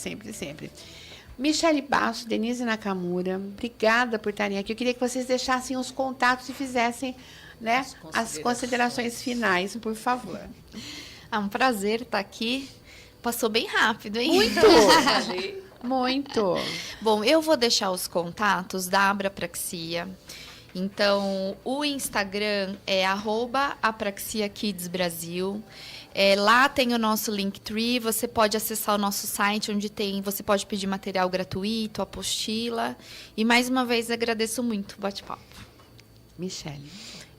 Michele Basso, Denise Nakamura, obrigada por estarem aqui. Eu queria que vocês deixassem os contatos e fizessem, né, as considerações finais, por favor. Um prazer estar aqui. Passou bem rápido, hein? Muito. Bom, eu vou deixar os contatos da Abrapraxia. Então, o Instagram é @apraxiakidsbrasil. Lá tem o nosso Linktree, você pode acessar o nosso site, onde você pode pedir material gratuito, apostila. E mais uma vez agradeço muito o bate-papo. Michele.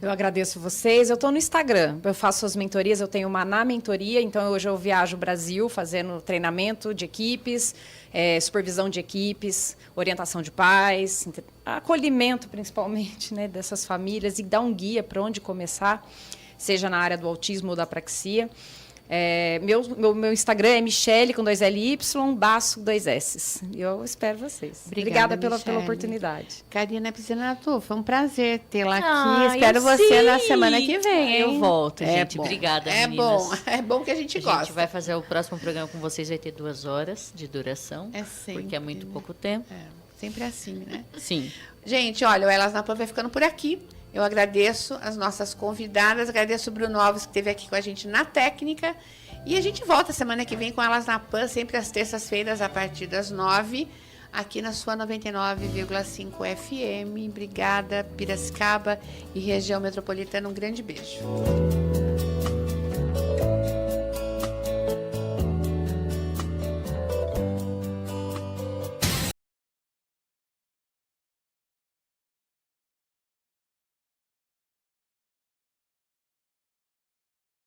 Eu agradeço vocês. Eu estou no Instagram, eu faço as mentorias, eu tenho uma na mentoria, então hoje eu viajo o Brasil fazendo treinamento de equipes, supervisão de equipes, orientação de pais, acolhimento principalmente, né, dessas famílias e dar um guia para onde começar, seja na área do autismo ou da apraxia. Meu Instagram é Michele com 2 LY, Basso 2 S. Eu espero vocês. Obrigada pela oportunidade. Karina Piscinato, foi um prazer tê-la aqui. Espero você na semana que vem, hein? Eu volto, gente. Bom. Obrigada, meninas. É bom que a gente gosta. A gente vai fazer o próximo programa com vocês, vai ter 2 horas de duração. Sempre, porque é muito pouco tempo. Sempre assim, né? Sim. Gente, olha, o Elas na Pan vai ficando por aqui. Eu agradeço as nossas convidadas, agradeço o Bruno Alves, que esteve aqui com a gente na técnica. E a gente volta semana que vem com Elas na Pan, sempre às terças-feiras, a partir das 9, aqui na sua 99,5 FM. Obrigada, Piracicaba e região metropolitana. Um grande beijo.